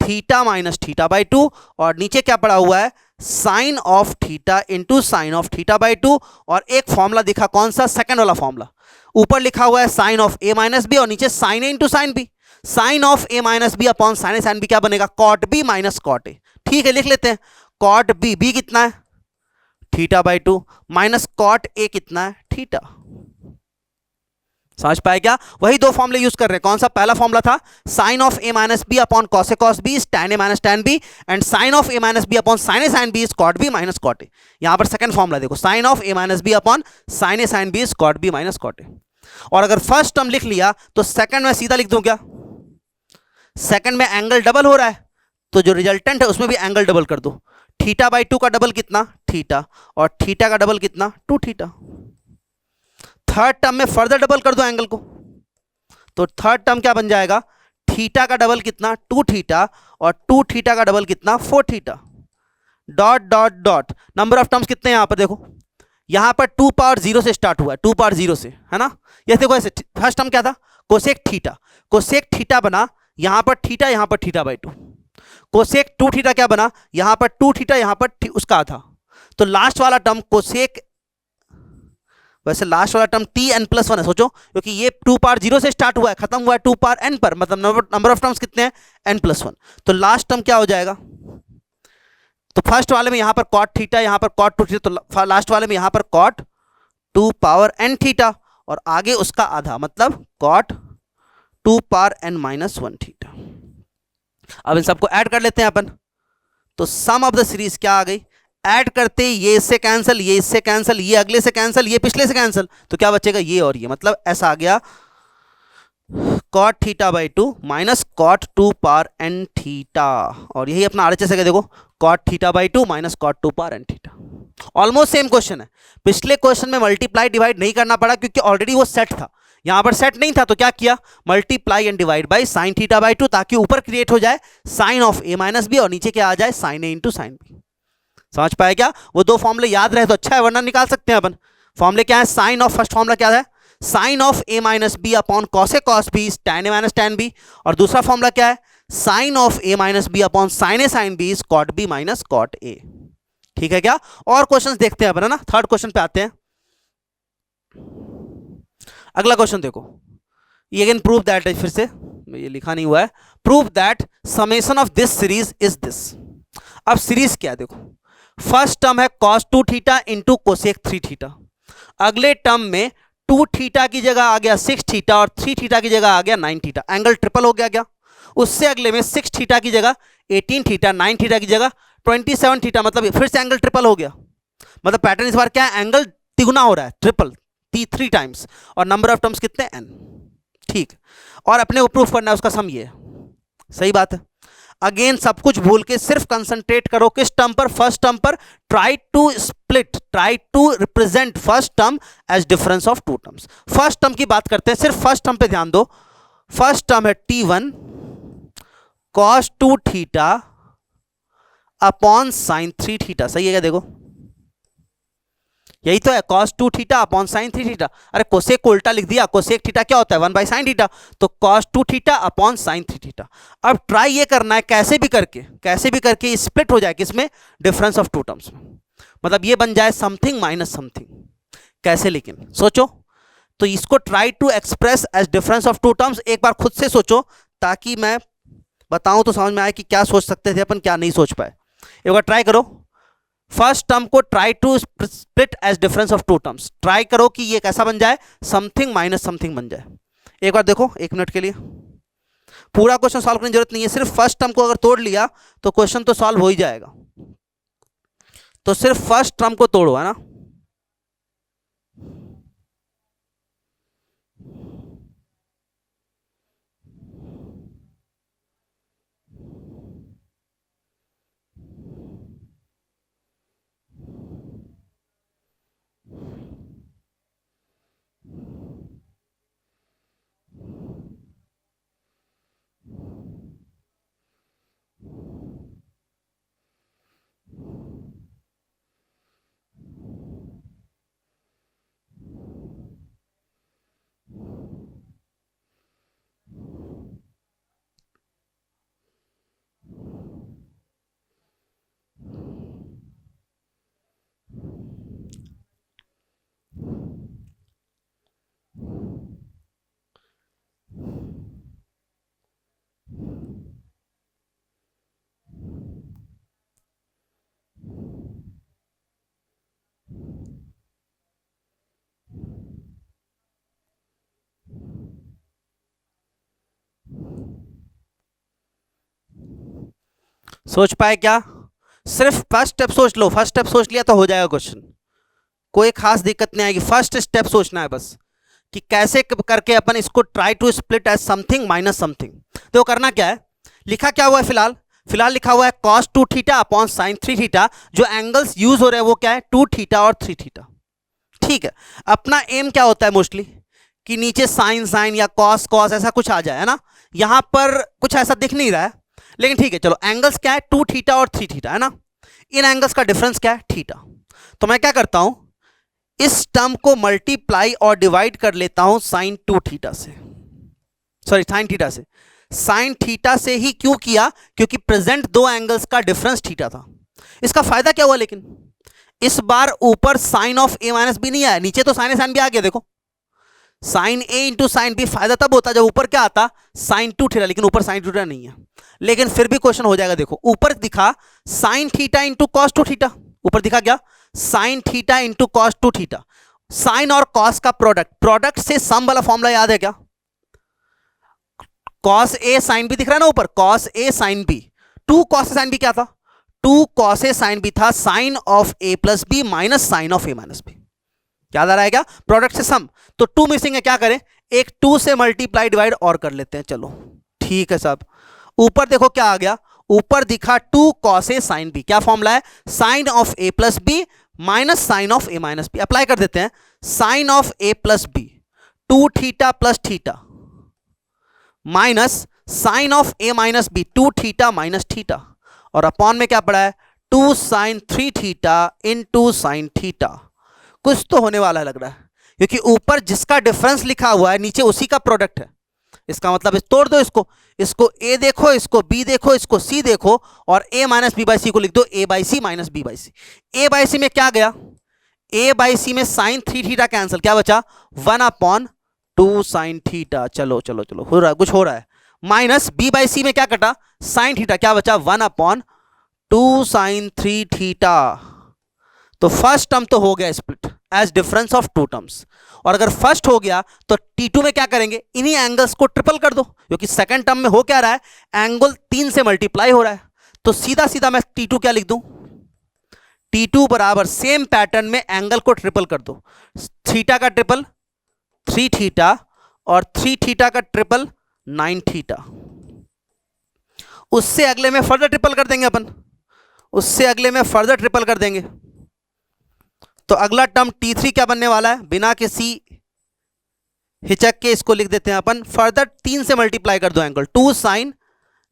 theta minus theta by 2, और नीचे क्या पड़ा हुआ है, sine of theta into sine of theta by 2। और एक फॉर्मूला दिखा, कौन सा, सेकंड वाला फॉर्मूला, ऊपर लिखा हुआ है sine of A minus B और नीचे sine a into sine B. Sine of A minus B upon sine A sine b क्या बनेगा, cot B minus cot a. ठीक है, लिख लेते हैं, कॉट बी, बी कितना है, theta by 2, minus cot a कितना है, थीटा। समझ पाए क्या? वही दो फॉर्मूले यूज कर रहे हैं। कौन सा, पहला फॉर्मूला था sine of A minus B upon cos A cos B is tan A minus tan b, and sine of A minus B upon sine A sine B is cot B minus cot a. यहां पर second formula देखो, sine of A minus B upon sine A sine B is cot B minus cot a. और अगर first term लिख लिया तो second में सीधा लिख दूं क्या, सेकंड में एंगल डबल हो रहा है तो जो रिजल्टेंट है उसमें भी एंगल डबल कर दो। थीटा बाई 2 का डबल कितना, थीटा, और थीटा का डबल कितना, 2 थीटा। थर्ड टर्म में फर्दर डबल कर दो एंगल को, तो थर्ड टर्म क्या बन जाएगा, थीटा का डबल कितना, 2 थीटा, और 2 थीटा का डबल कितना, 4 theta. Dot dot dot, number of terms कितने हैं यहां पर देखो, यहां पर 2 पावर 0 से स्टार्ट हुआ है, 2 पावर 0 से, है ना। ये देखो ऐसे, फर्स्ट टर्म क्या था, कोसेक थीटा, कोसेक थीटा बना, यहां पर थीटा बाई 2। कोसेक 2 थीटा क्या बना, यहां पर 2 थीटा, यहां पर उसका था। तो लास्ट वाला टर्म कोसेक, वैसे लास्ट वाला टर्म Tn+1 है, सोचो, क्योंकि ये 2 पावर 0 से स्टार्ट हुआ है, खत्म हुआ है 2 पावर n पर, मतलब नंबर ऑफ टर्म्स कितने हैं, n+1। तो लास्ट टर्म क्या हो जाएगा, तो फर्स्ट वाले में यहां पर कॉट थीटा, यहां पर कॉट 2 थीटा, तो लास्ट वाले में यहां पर कॉट 2 पावर n थीटा और आगे उसका आधा मतलब cot 2 power n minus 1 theta. अब इन सबको ऐड कर लेते हैं अपन, तो सम ऑफ द सीरीज क्या आ गई, ऐड करते ही ये इससे कैंसिल, ये इससे कैंसिल, ये अगले से कैंसिल, ये पिछले से कैंसिल, तो क्या बचेगा ये और ये, मतलब ऐसा आ गया cot theta by 2 minus cot 2 power n theta, और यही अपना RHS है, देखो cot theta by 2 minus cot 2 power n theta. Almost same question है, पिछले क्वेश्चन में मल्टीप्लाई डिवाइड नहीं करना पड़ा क्योंकि ऑलरेडी वो सेट था, यहां पर सेट नहीं था, तो क्या किया multiply and divide by sine theta by 2, ताकि ऊपर क्रिएट हो जाए sine of a minus B और नीचे क्या आ जाए sine a into sine b. समझ पाए क्या, वो दो फॉर्मूले याद रहे तो अच्छा है, वरना निकाल सकते हैं अपन। फॉर्मूले क्या है, साइन ऑफ, फर्स्ट फॉर्मूला क्या है, sine of a minus B upon cos A cos B is tan a minus tan b, और दूसरा फॉर्मूला क्या है, sine of a minus B upon sine A sine B is cot b minus cot a। ठीक है क्या, और questions देखते हैं अपन, है ना, थर्ड क्वेश्चन पे आते हैं। अगला क्वेश्चन देखो, ये अगेन प्रूव दैट, फिर से ये लिखा नहीं हुआ है, prove that summation of this series is this. अब सीरीज क्या है देखो, फर्स्ट टर्म है cos 2 theta into cosec 3 theta, अगले टर्म में 2 थीटा की जगह आ गया 6 थीटा और 3 थीटा की जगह आ गया 9 थीटा, एंगल ट्रिपल हो गया क्या। उससे अगले में 6 थीटा की जगह 18 थीटा, 9 थीटा की जगह 27 थीटा, मतलब फिर से एंगल ट्रिपल हो गया, मतलब पैटर्न इस बार क्या है, एंगल तिगुना हो रहा है, ट्रिपल 3 टाइम्स, और नंबर ऑफ टर्म्स कितने n। ठीक, और अपने को प्रूफ करना है उसका सम ये है, सही बात है। अगेन सब कुछ भूल के सिर्फ कंसंट्रेट करो किस टर्म पर, फर्स्ट टर्म पर, try to split, try to represent first term as difference of two terms. First term की बात करते हैं, सिर्फ फर्स्ट टर्म पे ध्यान दो, फर्स्ट टर्म है t1 cos 2 theta upon sine 3 theta, सही है क्या, देखो यही तो है, cos 2 theta upon sine 3 theta, अरे कोसेक को उल्टा लिख दिया, कोसेक थीटा क्या होता है 1 बाई साइन थीटा, तो cos 2 theta upon sine 3 theta. अब ट्राई ये करना है कैसे भी करके, कैसे भी करके स्प्लिट हो जाए किसमें, डिफरेंस ऑफ टू टर्म्स में, मतलब ये बन जाए समथिंग माइनस समथिंग, कैसे लेकिन सोचो, तो इसको try to express as difference of two terms, एक बार खुद से सोचो ताकि मैं बताऊं तो समझ में आए कि क्या सोच सकते थे अपन, क्या नहीं सोच पाए। एक बार ट्राई करो, फर्स्ट टर्म को try to split as difference of two terms, try करो कि ये कैसा बन जाए, समथिंग माइनस समथिंग बन जाए। एक बार देखो, 1 मिनट के लिए, पूरा क्वेश्चन सॉल्व करने की जरूरत नहीं है, सिर्फ फर्स्ट टर्म को अगर तोड़ लिया तो क्वेश्चन तो सॉल्व हो ही जाएगा, तो सिर्फ फर्स्ट टर्म को तोड़ो, है ना। सोच पाए क्या, सिर्फ फर्स्ट स्टेप सोच लो, फर्स्ट स्टेप सोच लिया तो हो जाएगा क्वेश्चन, कोई खास दिक्कत नहीं आएगी, फर्स्ट स्टेप सोचना है बस कि कैसे करके अपन इसको try to split as something minus something. तो करना क्या है, लिखा क्या हुआ है फिलहाल, फिलहाल लिखा हुआ है cos 2 theta upon sine 3 theta, जो एंगल्स यूज हो रहे हैं वो क्या है 2 थीटा और 3 थीटा। ठीक है, अपना एम क्या होता है मोस्टली कि नीचे साइन साइन या कॉस कॉस ऐसा कुछ आ जाए, है ना, यहां पर कुछ ऐसा दिख नहीं रहा है, लेकिन ठीक है चलो, एंगल्स क्या है 2 थीटा और 3 थीटा, है ना, इन एंगल्स का डिफरेंस क्या है थीटा। तो मैं क्या करता हूं, इस टर्म को मल्टीप्लाई और डिवाइड कर लेता हूं साइन 2 थीटा से, सॉरी साइन थीटा से, साइन थीटा से ही क्यों किया, क्योंकि प्रेजेंट दो एंगल्स का डिफरेंस थीटा था। इसका फायदा क्या हुआ, लेकिन इस बार ऊपर sine of A minus b नहीं आया, नीचे तो साइन ए साइन बी आ गया, देखो sine a into sine b फायदा तब होता जब ऊपर क्या आता, साइन 2 थीटा, लेकिन ऊपर साइन 2 थीटा नहीं है। लेकिन फिर भी क्वेश्चन हो जाएगा। देखो ऊपर दिखा sine theta into cos 2 theta, ऊपर दिखा क्या, sine theta into cos 2 theta. Sine और कॉस का प्रोडक्ट, प्रोडक्ट से सम वाला फॉर्मूला याद है क्या, कॉस ए साइन बी दिख रहा है ना ऊपर, कॉस ए साइन बी, 2 कॉस ए साइन बी क्या था, 2 कॉस ए साइन बी था sine of a plus b minus sine of A minus b. याद आ रहा है क्या, प्रोडक्ट से सम। तो 2 मिसिंग है, क्या करें, एक 2 से मल्टीप्लाई डिवाइड और कर लेते हैं। चलो ठीक है साहब। ऊपर देखो क्या आ गया, ऊपर दिखा 2 कॉस ए साइन बी, क्या फॉर्मूला है, sine of a plus b minus sine of A minus b. Apply कर देते हैं, sine of a plus b 2 theta plus theta minus sine of A minus b 2 theta minus theta, और upon में क्या पड़ा है 2 sine 3 theta in 2 sine theta. कुछ तो होने वाला है लग रहा है, क्योंकि ऊपर जिसका डिफरेंस लिखा हुआ है नीचे उसी का प्रोडक्ट है। इसका मतलब इस तोड़ दो इसको, इसको ए देखो, इसको बी देखो, इसको सी देखो, और A minus B by C को लिख दो A by C minus B by C. A by C में क्या गया, ए बाई सी में साइन 3 थीटा कैंसिल, क्या बचा 1 अपॉन 2 साइन थीटा। चलो चलो चलो हो रहा है, कुछ हो रहा है। माइनस बी बाई सी में क्या कटा, साइन थीटा, क्या बचा 1 अपॉन 2 साइन 3 थीटा। तो फर्स्ट टर्म तो हो गया split as difference of 2 terms, और अगर फर्स्ट हो गया तो T2 में क्या करेंगे, इन्हीं एंगल्स को ट्रिपल कर दो, क्योंकि सेकंड टर्म में हो क्या रहा है, एंगल 3 से मल्टीप्लाई हो रहा है। तो सीधा सीधा मैं T2 क्या लिख दूं, T2 बराबर सेम पैटर्न में एंगल को ट्रिपल कर दो, थीटा का ट्रिपल 3 थीटा और 3 थीटा का ट्रिपल 9 थीटा। उससे अगले में फर्दर ट्रिपल कर देंगे अपन, उससे अगले में फर्दर ट्रिपल कर देंगे। तो अगला टर्म T3 क्या बनने वाला है, बिना किसी हिचक के इसको लिख देते हैं अपन, फर्दर 3 से मल्टीप्लाई कर दो angle, 2 sine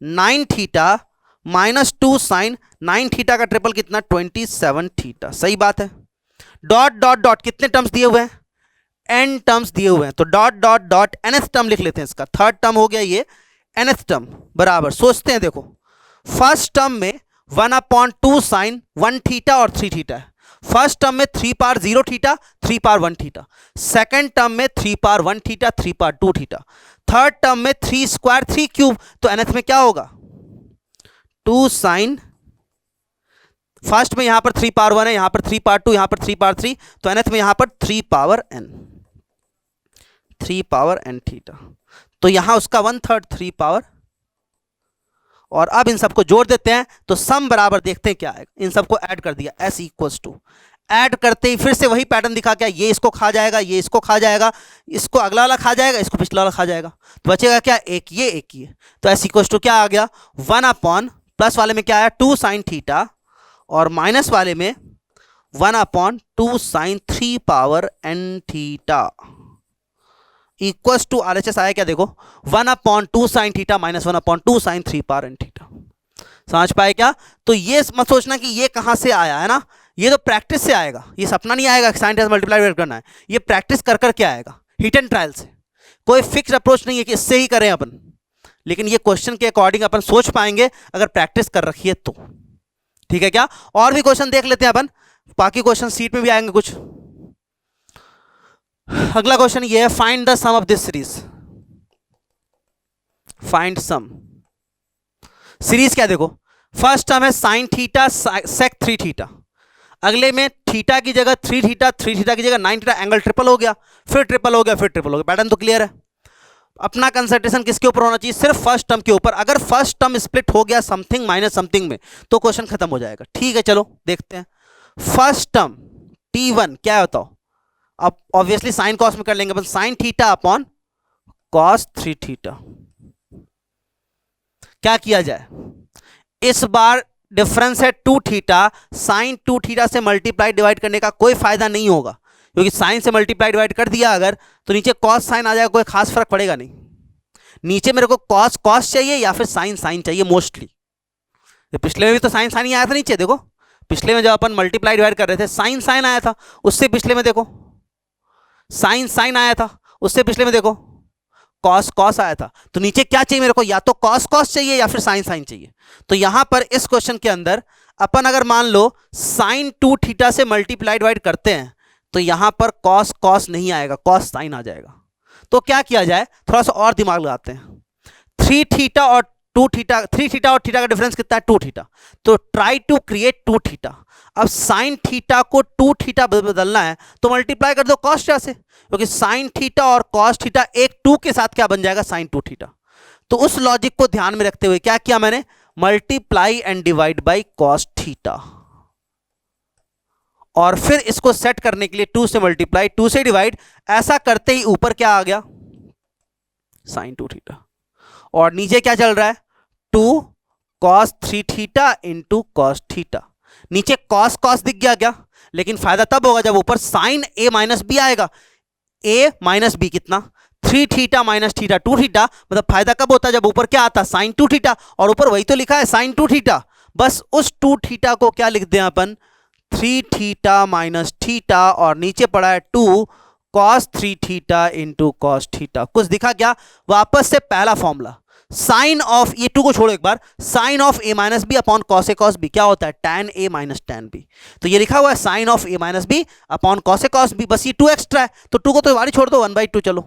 9 theta minus 2 sine 9 theta का ट्रिपल कितना 27 थीटा। सही बात है। डॉट डॉट डॉट कितने टर्म्स दिए हुए हैं, n टर्म्स दिए हुए हैं, तो dot dot dot nth term लिख लेते हैं, इसका थर्ड टर्म हो गया ये nth टर्म बराबर। सोचते हैं, देखो फर्स्ट टर्म में 1 अपॉन 2 साइन 1 थीटा और 3 थीटा है, फर्स्ट टर्म में 3 power 0 theta 3 power 1 theta, second term में 3 power 1 theta 3 power 2 theta, third term में 3 स्क्वायर 3 क्यूब, तो nth में क्या होगा 2 साइन, फर्स्ट में यहां पर 3 पावर 1 है, यहां पर 3 पावर 2, यहां पर 3 पावर 3, तो nth में यहां पर 3 पावर n थीटा, तो यहां उसका 1/3 3 पावर। और अब इन सबको जोड़ देते हैं तो सम बराबर देखते हैं क्या आएगा, इन सबको ऐड कर दिया s इक्वल्स टू, ऐड करते ही फिर से वही पैटर्न दिखा, क्या ये इसको खा जाएगा, ये इसको खा जाएगा, इसको अगला वाला खा जाएगा, इसको पिछला वाला खा जाएगा, तो बचेगा क्या एक ये। तो s इक्वल्स टू क्या आ गया 1 अपॉन, प्लस वाले में क्या आया 2 साइन थीटा, और माइनस वाले में 1 upon 2 sine 3 power n theta equals to RHS आया क्या, देखो 1 upon 2 sine theta minus 1 upon 2 sine 3 power n theta. समझ पाए क्या। तो ये मत सोचना कि ये कहां से आया है ना, ये तो प्रैक्टिस से आएगा, ये सपना नहीं आएगा साइन टेस्ट मल्टीप्लाई करना है, ये प्रैक्टिस कर कर के आएगा, हिट एंड ट्रायल से। कोई फिक्स अप्रोच नहीं है कि इससे ही करें अपन, लेकिन ये क्वेश्चन के अकॉर्डिंग अपन सोच पाएंगे अगर प्रैक्टिस कर रखी है तो। ठीक है क्या, और भी क्वेश्चन देख लेते हैं अपन, बाकी क्वेश्चन सीट में भी आएंगे कुछ। अगला क्वेश्चन ये है, find the sum of this series. Find sum series क्या, देखो फर्स्ट टर्म है साइन थीटा सेक 3 थीटा, अगले में थीटा की जगह 3 थीटा, 3 थीटा की जगह 9 थीटा, एंगल ट्रिपल हो गया, फिर ट्रिपल हो गया, फिर ट्रिपल हो गया। पैटर्न तो क्लियर है। अपना कंसंट्रेशन किसके ऊपर होना चाहिए, सिर्फ फर्स्ट टर्म के ऊपर। अगर फर्स्ट टर्म स्प्लिट हो गया समथिंग माइनस समथिंग में तो क्वेश्चन खत्म हो जाएगा। ठीक है चलो देखते हैं। फर्स्ट टर्म T1 क्या है बताओ, अब ऑब्वियसली साइन कॉस में कर लेंगे अपन, sine theta upon cos 3 theta. क्या किया जाए, इस बार डिफरेंस है 2 थीटा, साइन 2 थीटा से मल्टीप्लाई डिवाइड करने का कोई फायदा नहीं होगा, क्योंकि साइन से मल्टीप्लाई डिवाइड कर दिया अगर तो नीचे कॉस साइन आ जाएगा, कोई खास फर्क पड़ेगा नहीं। नीचे मेरे को कॉस कॉस चाहिए या फिर साइन साइन चाहिए मोस्टली। पिछले में भी तो साइन साइन ही आया था नीचे, देखो पिछले में जब अपन मल्टीप्लाई डिवाइड कर रहे थे साइन साइन आया था, उससे पिछले में देखो साइन साइन आया था, उससे पिछले में देखो कॉस कॉस आया था। तो नीचे क्या चाहिए मेरे को, या तो कॉस कॉस चाहिए या फिर साइन साइन चाहिए। तो यहां पर इस क्वेश्चन के अंदर अपन अगर मान लो साइन 2 थीटा से मल्टीप्लाई डिवाइड करते हैं तो यहां पर कॉस कॉस नहीं आएगा, कॉस साइन आ जाएगा। तो क्या किया जाए, थोड़ा सा और दिमाग लगाते हैं। 3 थीटा और 2 थीटा, 3 थीटा और थीटा का डिफरेंस कितना है, 2 थीटा। तो ट्राई टू क्रिएट 2 थीटा। अब साइन थीटा को 2 थीटा बदलना है तो मल्टीप्लाई कर दो कॉस थीटा से, क्योंकि साइन थीटा और कॉस थीटा एक 2 के साथ क्या बन जाएगा, साइन 2 थीटा। तो उस लॉजिक को ध्यान में रखते हुए क्या किया मैंने, multiply and divide by cos theta, और फिर इसको सेट करने के लिए 2 से मल्टीप्लाई 2 से डिवाइड, ऐसा करते ही ऊपर क्या आ गया, साइन 2 थीटा, और नीचे क्या चल रहा है, 2 cos 3 theta into cos theta. नीचे कॉस कॉस दिख गया क्या, लेकिन फायदा तब होगा जब ऊपर साइन ए माइनस बी आएगा। ए माइनस बी कितना, 3 थीटा माइनस थीटा 2 थीटा, मतलब फायदा कब होता है जब ऊपर क्या आता, साइन 2 थीटा, और ऊपर वही तो लिखा है साइन 2 थीटा। बस उस 2 थीटा को क्या लिख दें अपन, 3 थीटा माइनस थीटा, और नीचे पड़ा है 2 cos 3 theta into cos theta. कुछ दिखा क्या, वापस से पहला फॉर्मूला, साइन ऑफ, ये 2 को छोड़ो एक बार, sine of A minus B upon cos A cos B क्या होता है, tan ए माइनस tan बी। तो ये लिखा हुआ है sine of A minus B upon cos A cos B, बस ये 2 एक्स्ट्रा है, तो 2 को तो बाहर छोड़ दो, 1/2 चलो।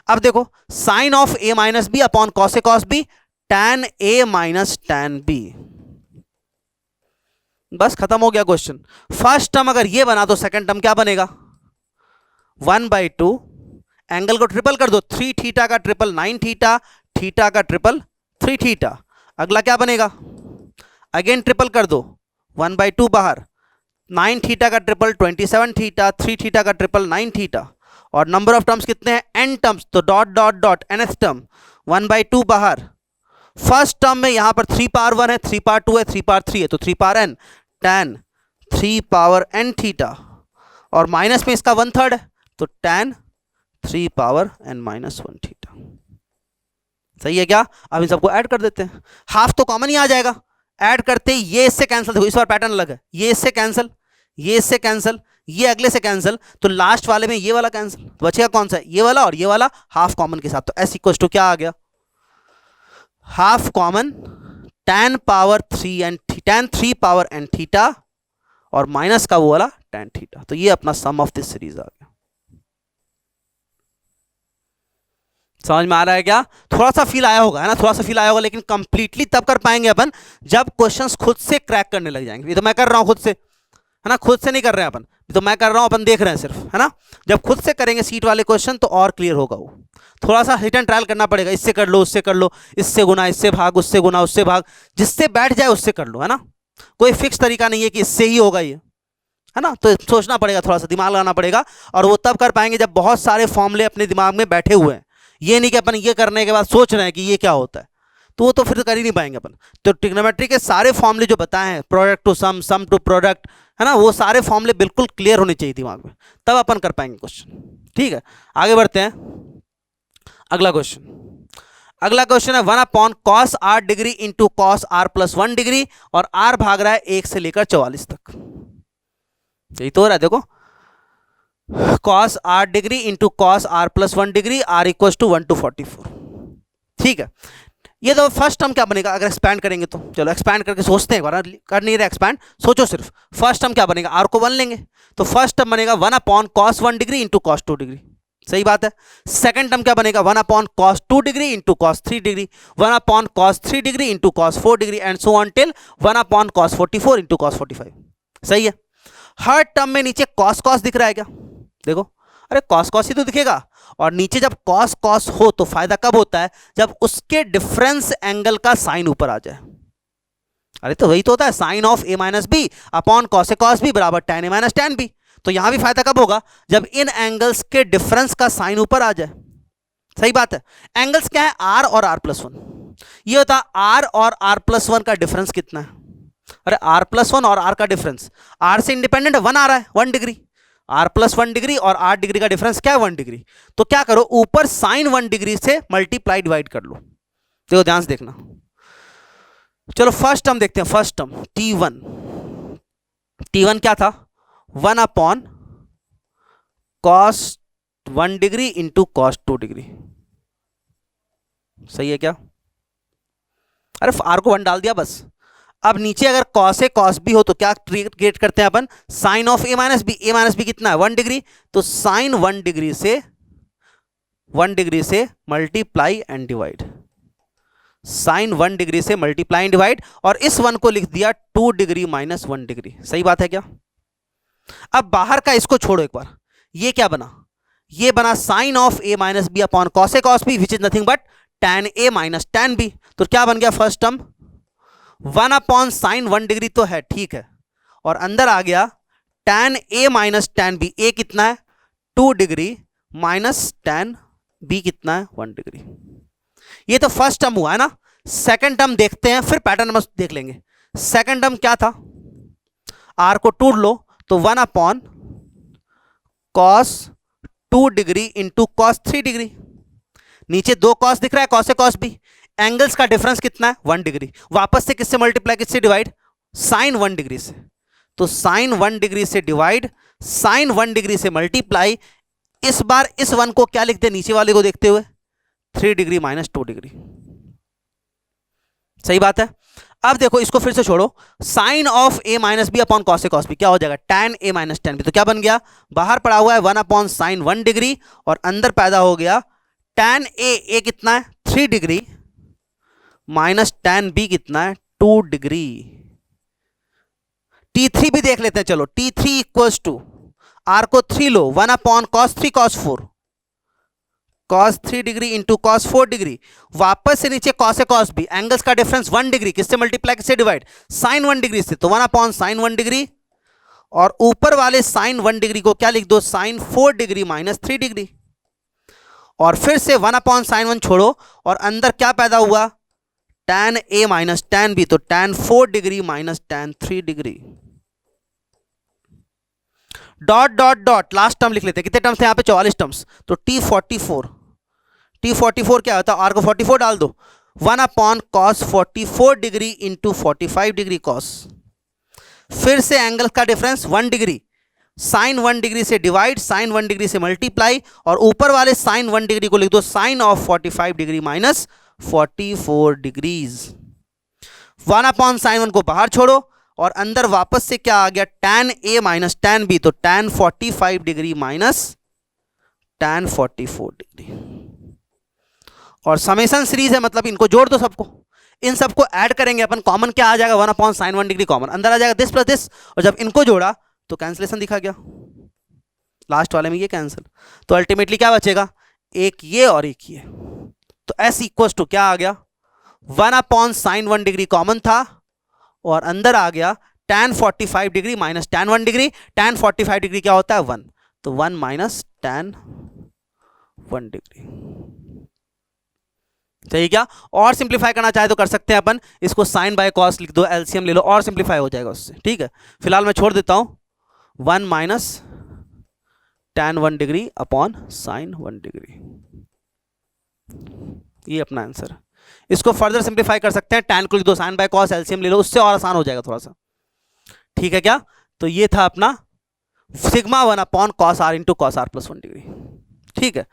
अब देखो sine of A minus B upon cos A cos b, tan A minus tan b, बस खत्म हो गया क्वेश्चन। फर्स्ट टर्म अगर ये बना तो सेकंड टर्म क्या बनेगा, 1/2, एंगल को ट्रिपल कर दो, 3 थीटा का ट्रिपल 9 थीटा, थीटा का ट्रिपल 3 थीटा। अगला क्या बनेगा, अगेन ट्रिपल कर दो, 1/2 बाहर, 9 थीटा का ट्रिपल 27 थीटा, 3 थीटा का ट्रिपल 9 थीटा, और नंबर ऑफ टर्म्स कितने हैं, n टर्म्स, तो dot dot dot nth term 1/2 बाहर। फर्स्ट टर्म में यहां पर 3 पावर 1 है, 3 पावर 2 है, 3 पावर 3 है, तो 3 power n, tan 3 power n theta, और माइनस में इसका 1/3 है, तो tan 3 power n minus 1 theta. सही है क्या, अब इन सबको ऐड कर देते हैं, हाफ तो कॉमन ही आ जाएगा, ऐड करते ही ये इससे कैंसिल, देखो इस बार पैटर्न अलग है, ये इससे कैंसिल, ये इससे कैंसिल, ये अगले से कैंसिल, तो लास्ट वाले में ये वाला कैंसिल, तो बचेगा कौन सा, ये वाला, और ये वाला हाफ कॉमन के साथ, तो s इक्वल टू क्या आ गया, half common tan power 3 tan 3 power n theta, और माइनस का वो वाला tan थीटा। तो ये अपना सम ऑफ दिस सीरीज आ गया। समझ में आ रहा है क्या, थोड़ा सा फील आया होगा, है ना, थोड़ा सा फील आया होगा, लेकिन कंप्लीटली तब कर पाएंगे अपन जब क्वेश्चंस खुद से क्रैक करने लग जाएंगे। ये तो मैं कर रहा हूं खुद से, है ना, खुद से नहीं कर रहे हैं अपन, तो मैं कर रहा हूं, अपन देख रहे हैं सिर्फ, है ना। जब खुद से करेंगे सीट वाले क्वेश्चन तो और क्लियर होगा वो, थोड़ा सा हिट एंड ट्रायल करना पड़ेगा, इससे कर लो, उससे कर लो, इससे गुना, इससे भाग, उससे गुना, उससे भाग, जिससे बैठ जाए उससे कर लो, है ना। कोई फिक्स तरीका नहीं है कि इससे ही होगा ये, है ना, तो सोचना पड़ेगा, थोड़ा सा दिमाग लगाना पड़ेगा, और वो तब कर पाएंगे जब बहुत सारे फॉर्मूले अपने दिमाग में बैठे हुए हैं। ये नहीं कि अपन ये करने के बाद सोच रहे हैं कि ये क्या होता है, तो वो तो फिर कर ही नहीं पाएंगे अपन। तो ट्रिग्नोमेट्री के सारे फॉर्मूले जो बताए हैं, product to sum, sum to product, है ना, वो सारे फॉर्मूले बिल्कुल क्लियर होने चाहिए दिमाग में, तब अपन कर पाएंगे क्वेश्चन। ठीक है, आगे बढ़ते हैं। अगला क्वेश्चन, अगला क्वेश्चन है 1/cos r degree into cos r plus 1 degree, और r भाग रहा है 1 से लेकर 44 तक। यही तो हो रहा है, देखो cos r degree into cos r plus 1 degree, r equal to 1 to 44। ठीक है, ये तो फर्स्ट टर्म क्या बनेगा अगर एक्सपैंड करेंगे तो, चलो एक्सपैंड करके सोचते हैं, कर नहीं रहे एक्सपैंड, सोचो सिर्फ। फर्स्ट टर्म क्या बनेगा, r को 1 लेंगे, तो फर्स्ट टर्म बनेगा 1/cos 1 degree into cos 2 degree, सही बात है। सेकंड टर्म क्या बनेगा, 1/cos 2 degree into cos 3 degree, 1/cos 3 degree into cos 4 degree, and so on till 1/cos 44 into cos 45। सही है, हर टर्म में नीचे कॉस कॉस दिख रहा है क्या, देखो, अरे कॉस कॉस ही तो दिखेगा, और नीचे जब कॉस कॉस हो तो फायदा कब होता है, जब उसके डिफरेंस एंगल का साइन ऊपर आ जाए। अरे तो वही तो होता है, sine of A minus B upon cos A cos b बराबर tan ए माइनस tan बी। तो यहां भी फायदा कब होगा, जब इन एंगल्स के डिफरेंस का साइन ऊपर आ जाए। सही बात है, एंगल्स क्या है, r और r+1, ये होता है r और r+1 का डिफरेंस कितना है, अरे r+1 और r का डिफरेंस, r से इंडिपेंडेंट 1 आ रहा है, 1 डिग्री, r+1 डिग्री, और 8 डिग्री का डिफरेंस क्या है, 1 डिग्री। तो क्या करो, ऊपर साइन 1 डिग्री से मल्टीप्लाई डिवाइड कर लो। देखो ध्यान से देखना, चलो फर्स्ट टर्म देखते हैं, फर्स्ट टर्म t1 क्या था, 1/cos 1 degree into cos 2 degree. सही है क्या, अरे r को 1 डाल दिया बस। अब नीचे अगर cos ए cos b हो तो क्या क्रिएट करते हैं अपन, sine of a minus B, कितना है 1 डिग्री, तो साइन 1 डिग्री से 1 डिग्री से multiply and divide, sine 1 degree से मल्टीप्लाई एंड डिवाइड, और इस 1 को लिख दिया 2 डिग्री माइनस 1 डिग्री। सही बात है क्या? अब बाहर का इसको छोड़ो एक बार, ये क्या बना? ये बना sine of A minus B upon cos A cos b which is nothing but tan A minus tan B. तो क्या बन गया first term? 1 upon sine 1 degree तो है, ठीक है, और अंदर आ गया tan A minus tan b. A कितना है? 2 डिग्री माइनस tan बी कितना है? 1 डिग्री। ये तो फर्स्ट टर्म हुआ है ना। सेकंड टर्म देखते हैं, फिर पैटर्न नंबर देख लेंगे। सेकंड टर्म क्या था? आर को टूट लो तो 1 upon cos 2 degree into cos 3 degree. नीचे 2 कॉस दिख रहा है, कॉस ए कॉस बी। एंगल्स का डिफरेंस कितना है? 1 डिग्री। वापस से किससे मल्टीप्लाई, किससे डिवाइड? साइन 1 डिग्री से। तो साइन 1 डिग्री से डिवाइड, साइन 1 डिग्री से मल्टीप्लाई। इस बार इस 1 को क्या लिखते हैं नीचे वाले को देखते हुए? 3 डिग्री माइनस 2 डिग्री। सही बात है। अब देखो इसको फिर से छोड़ो, sine of A minus B upon cos A cos B क्या हो जाएगा? tan ए माइनस tan बी। तो क्या बन गया? बाहर पड़ा हुआ है 1 अपॉन साइन 1 डिग्री, और अंदर पैदा हो गया tan ए कितना है? 3 डिग्री माइनस tan बी कितना है? 2 डिग्री। T3 भी देख लेते हैं, चलो। T3 इक्वल्स टू, आर को 3 लो, 1 upon cos 3 cos 4, cos 3 degree into cos 4 degree. वापस से नीचे cos ए cos b, एंगल्स का डिफरेंस 1 डिग्री, किससे मल्टीप्लाई किससे डिवाइड? साइन 1 डिग्री से। तो 1 अपॉन साइन 1 डिग्री, और ऊपर वाले साइन 1 डिग्री को क्या लिख दो? Sine 4 degree minus 3 degree. और फिर से 1 अपॉन साइन 1 छोड़ो, और अंदर क्या पैदा हुआ? tan a minus tan b। तो tan 4 degree minus tan 3 degree. Dot dot dot, last term लिख लेते हैं। कितने टर्म्स थे यहाँ पे? 44 टर्म्स। तो T44 क्या होता है? आर को 44 डाल दो, 1 upon cos 44 degree into 45 degree cos. फिर से एंगल का डिफरेंस 1 डिग्री, साइन 1 डिग्री से डिवाइड, साइन 1 डिग्री से मल्टीप्लाई, और ऊपर वाले साइन 1 डिग्री को लिख दो sine of 45 degree minus 44 degrees. 1 upon sine 1 को बाहर छोड़ो, और अंदर वापस से क्या आ गया? tan ए माइनस tan बी। तो tan 45 degree minus tan 44 degree. और समेशन सीरीज है, मतलब इनको जोड़ दो सबको। इन सबको ऐड करेंगे अपन, कॉमन क्या आ जाएगा? 1 अपॉन साइन 1 डिग्री कॉमन, अंदर आ जाएगा दिस प्लस दिस, और जब इनको जोड़ा तो कैंसिलेशन दिखा गया लास्ट वाले में, ये कैंसिल। तो अल्टीमेटली क्या बचेगा? एक ये और एक ये। तो एस इक्वल्स टू क्या आ गया? 1 अपॉन साइन 1 डिग्री कॉमन था, और अंदर आ गया tan 45 degree minus tan 1 degree. tan 45 degree क्या होता है? 1। तो 1 माइनस tan 1 डिग्री। सही क्या? और सिंप्लीफाई करना चाहे तो कर सकते हैं अपन, इसको साइन बाय कॉस लिख दो, एलसीएम ले लो, और सिंप्लीफाई हो जाएगा उससे। ठीक है, फिलहाल मैं छोड़ देता हूं 1 minus tan 1 degree upon sine 1 degree. ये अपना आंसर है। इसको फर्दर सिंप्लीफाई कर सकते हैं, tan को लिख दो, साइन बाय कॉस, एलसीएम ले लो, उससे और आसान हो जाएगा थोड़ा सा। ठीक है क्या? तो ये था अपना sigma 1 upon cos r into cos r plus 1 degree. ठीक है,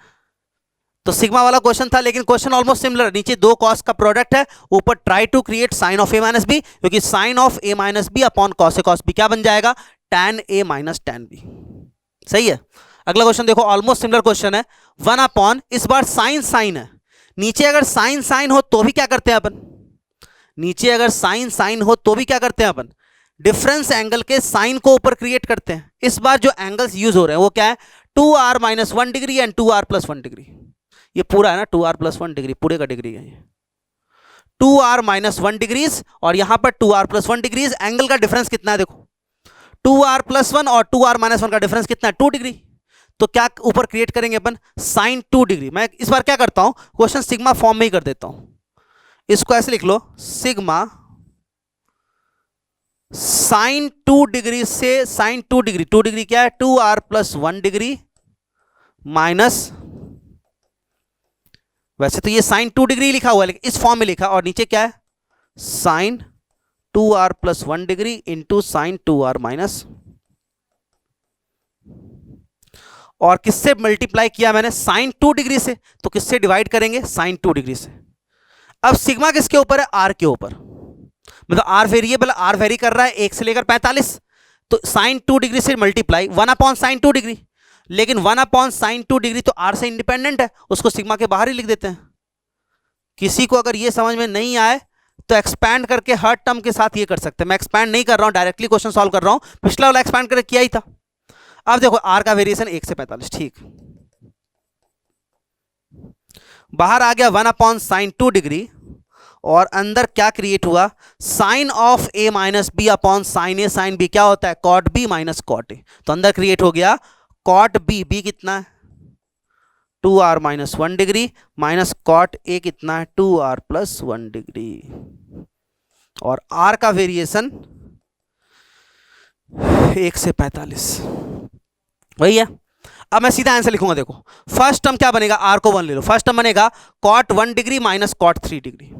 तो सिग्मा वाला क्वेश्चन था, लेकिन क्वेश्चन ऑलमोस्ट सिमिलर। नीचे 2 कॉस का प्रोडक्ट है, ऊपर try to create sine of A minus B, क्योंकि sine of A minus B upon cos A cos B क्या बन जाएगा? tan ए माइनस tan बी। सही है। अगला क्वेश्चन देखो, ऑलमोस्ट सिमिलर क्वेश्चन है। 1 अपॉन, इस बार साइन साइन है, नीचे अगर साइन साइन हो तो भी क्या करते हैं अपन? नीचे अगर साइन साइन हो तो भी क्या करते हैं अपन? डिफरेंस एंगल के साइन को ऊपर क्रिएट करते हैं। इस बार जो एंगल्स यूज हो रहे हैं वो क्या है? 2r minus 1 degree and 2r plus 1 degree. ये पूरा है ना 2r प्लस 1 डिग्री, पूरे का डिग्री है ये 2r माइनस 1 डिग्रीज, और यहां पर 2r प्लस 1 डिग्रीज। एंगल का डिफरेंस कितना है? देखो 2r प्लस 1 और 2r माइनस 1 का डिफरेंस कितना है? 2 डिग्री। तो क्या ऊपर क्रिएट करेंगे अपन? Sign 2 degree. मैं इस बार क्या करता हूं, क्वेश्चन सिग्मा फॉर्म में ही कर देता हूं। इसको ऐसे लिख लो, सिग्मा साइन 2 डिग्री से साइन 2 डिग्री, 2 डिग्री क्या है? 2r प्लस 1 डिग्री माइनस, वैसे तो ये साइन 2 डिग्री लिखा हुआ है लेकिन इस फॉर्म में लिखा, और नीचे क्या है? Sine 2r plus 1 degree into sine 2r minus, और किससे मल्टीप्लाई किया मैंने? साइन 2 डिग्री से। तो किससे डिवाइड करेंगे? साइन 2 डिग्री से। अब सिग्मा किसके ऊपर है? आर के ऊपर, मतलब आर वेरिएबल, आर वेरी कर रहा है 1 से लेकर 45। तो साइन 2 डिग्री से मल्टीप्लाई 1 अपॉन साइन 2 डिग्री। लेकिन 1/sin2 डिग्री तो आर से इंडिपेंडेंट है, उसको सिग्मा के बाहर ही लिख देते हैं। किसी को अगर ये समझ में नहीं आए तो एक्सपैंड करके हर टर्म के साथ ये कर सकते हैं। मैं एक्सपैंड नहीं कर रहा हूं, डायरेक्टली क्वेश्चन सॉल्व कर रहा हूं, पिछला वाला एक्सपैंड करके किया ही था। अब देखो आर का वेरिएशन 1 से 45, ठीक, बाहर आ गया 1/sin2 डिग्री, और अंदर क्या क्रिएट हुआ, sine of A minus B upon sine A sine b क्या होता है, कॉट बी माइनस कॉट ए। तो अंदर क्रिएट हो गया कॉट बी, बी कितना है 2r-1 degree, minus cot a कितना है 2r+1 डिग्री, और r का वेरिएशन 1 से 45 वही है। अब मैं सीधा आंसर लिखूंगा, देखो फर्स्ट टर्म क्या बनेगा, r को 1 ले लो, फर्स्ट टर्म बनेगा cot 1 degree minus cot 3 degree.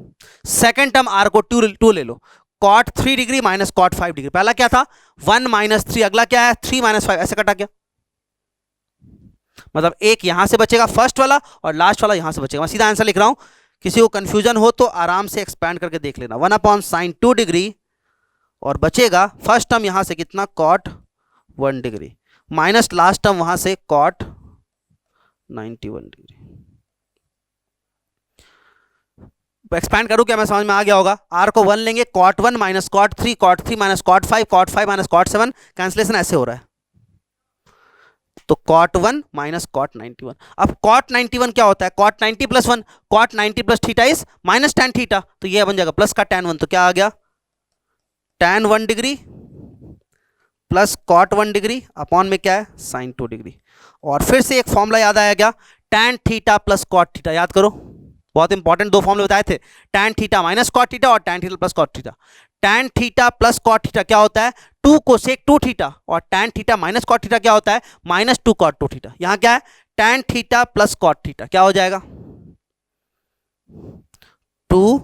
Second term r को 2 ले लो, cot 3 degree minus cot 5 degree. पहला क्या था 1 - 3, अगला क्या है 3 - 5, ऐसे कटा गया। मतलब एक यहां से बचेगा फर्स्ट वाला और लास्ट वाला यहां से बचेगा। मैं सीधा आंसर लिख रहा हूं, किसी को कंफ्यूजन हो तो आराम से एक्सपैंड करके देख लेना। 1/sin2 डिग्री और बचेगा फर्स्ट टर्म यहां से कितना cot 1 degree minus last term वहां से cot 91 डिग्री। एक्सपैंड करूं क्या, मैं समझ में आ गया होगा। r को 1 लेंगे, cot 1 minus cot 3, cot 3 minus cot 5, cot 5 minus cot 7, cancellation ऐसे हो रहा है, तो cot 1 माइनस cot 91। अब cot 91 क्या होता है, cot 90 + 1, cot 90 + theta is minus tan theta, तो यह बन जाएगा प्लस का tan 1, तो क्या आ गया tan 1 degree plus cot 1 degree upon में क्या है sin 2 डिग्री। और फिर से एक फॉर्मूला याद आया क्या, tan theta plus cot theta, याद करो बहुत इंपॉर्टेंट दो फॉर्मूले बताए थे, tan theta minus cot theta और tan theta plus cot theta. tan theta plus cot theta क्या होता है 2 कोसेक 2 थीटा, और tan theta minus cot theta क्या होता है -2 cot 2 थीटा। यहां क्या है tan theta plus cot theta क्या हो जाएगा 2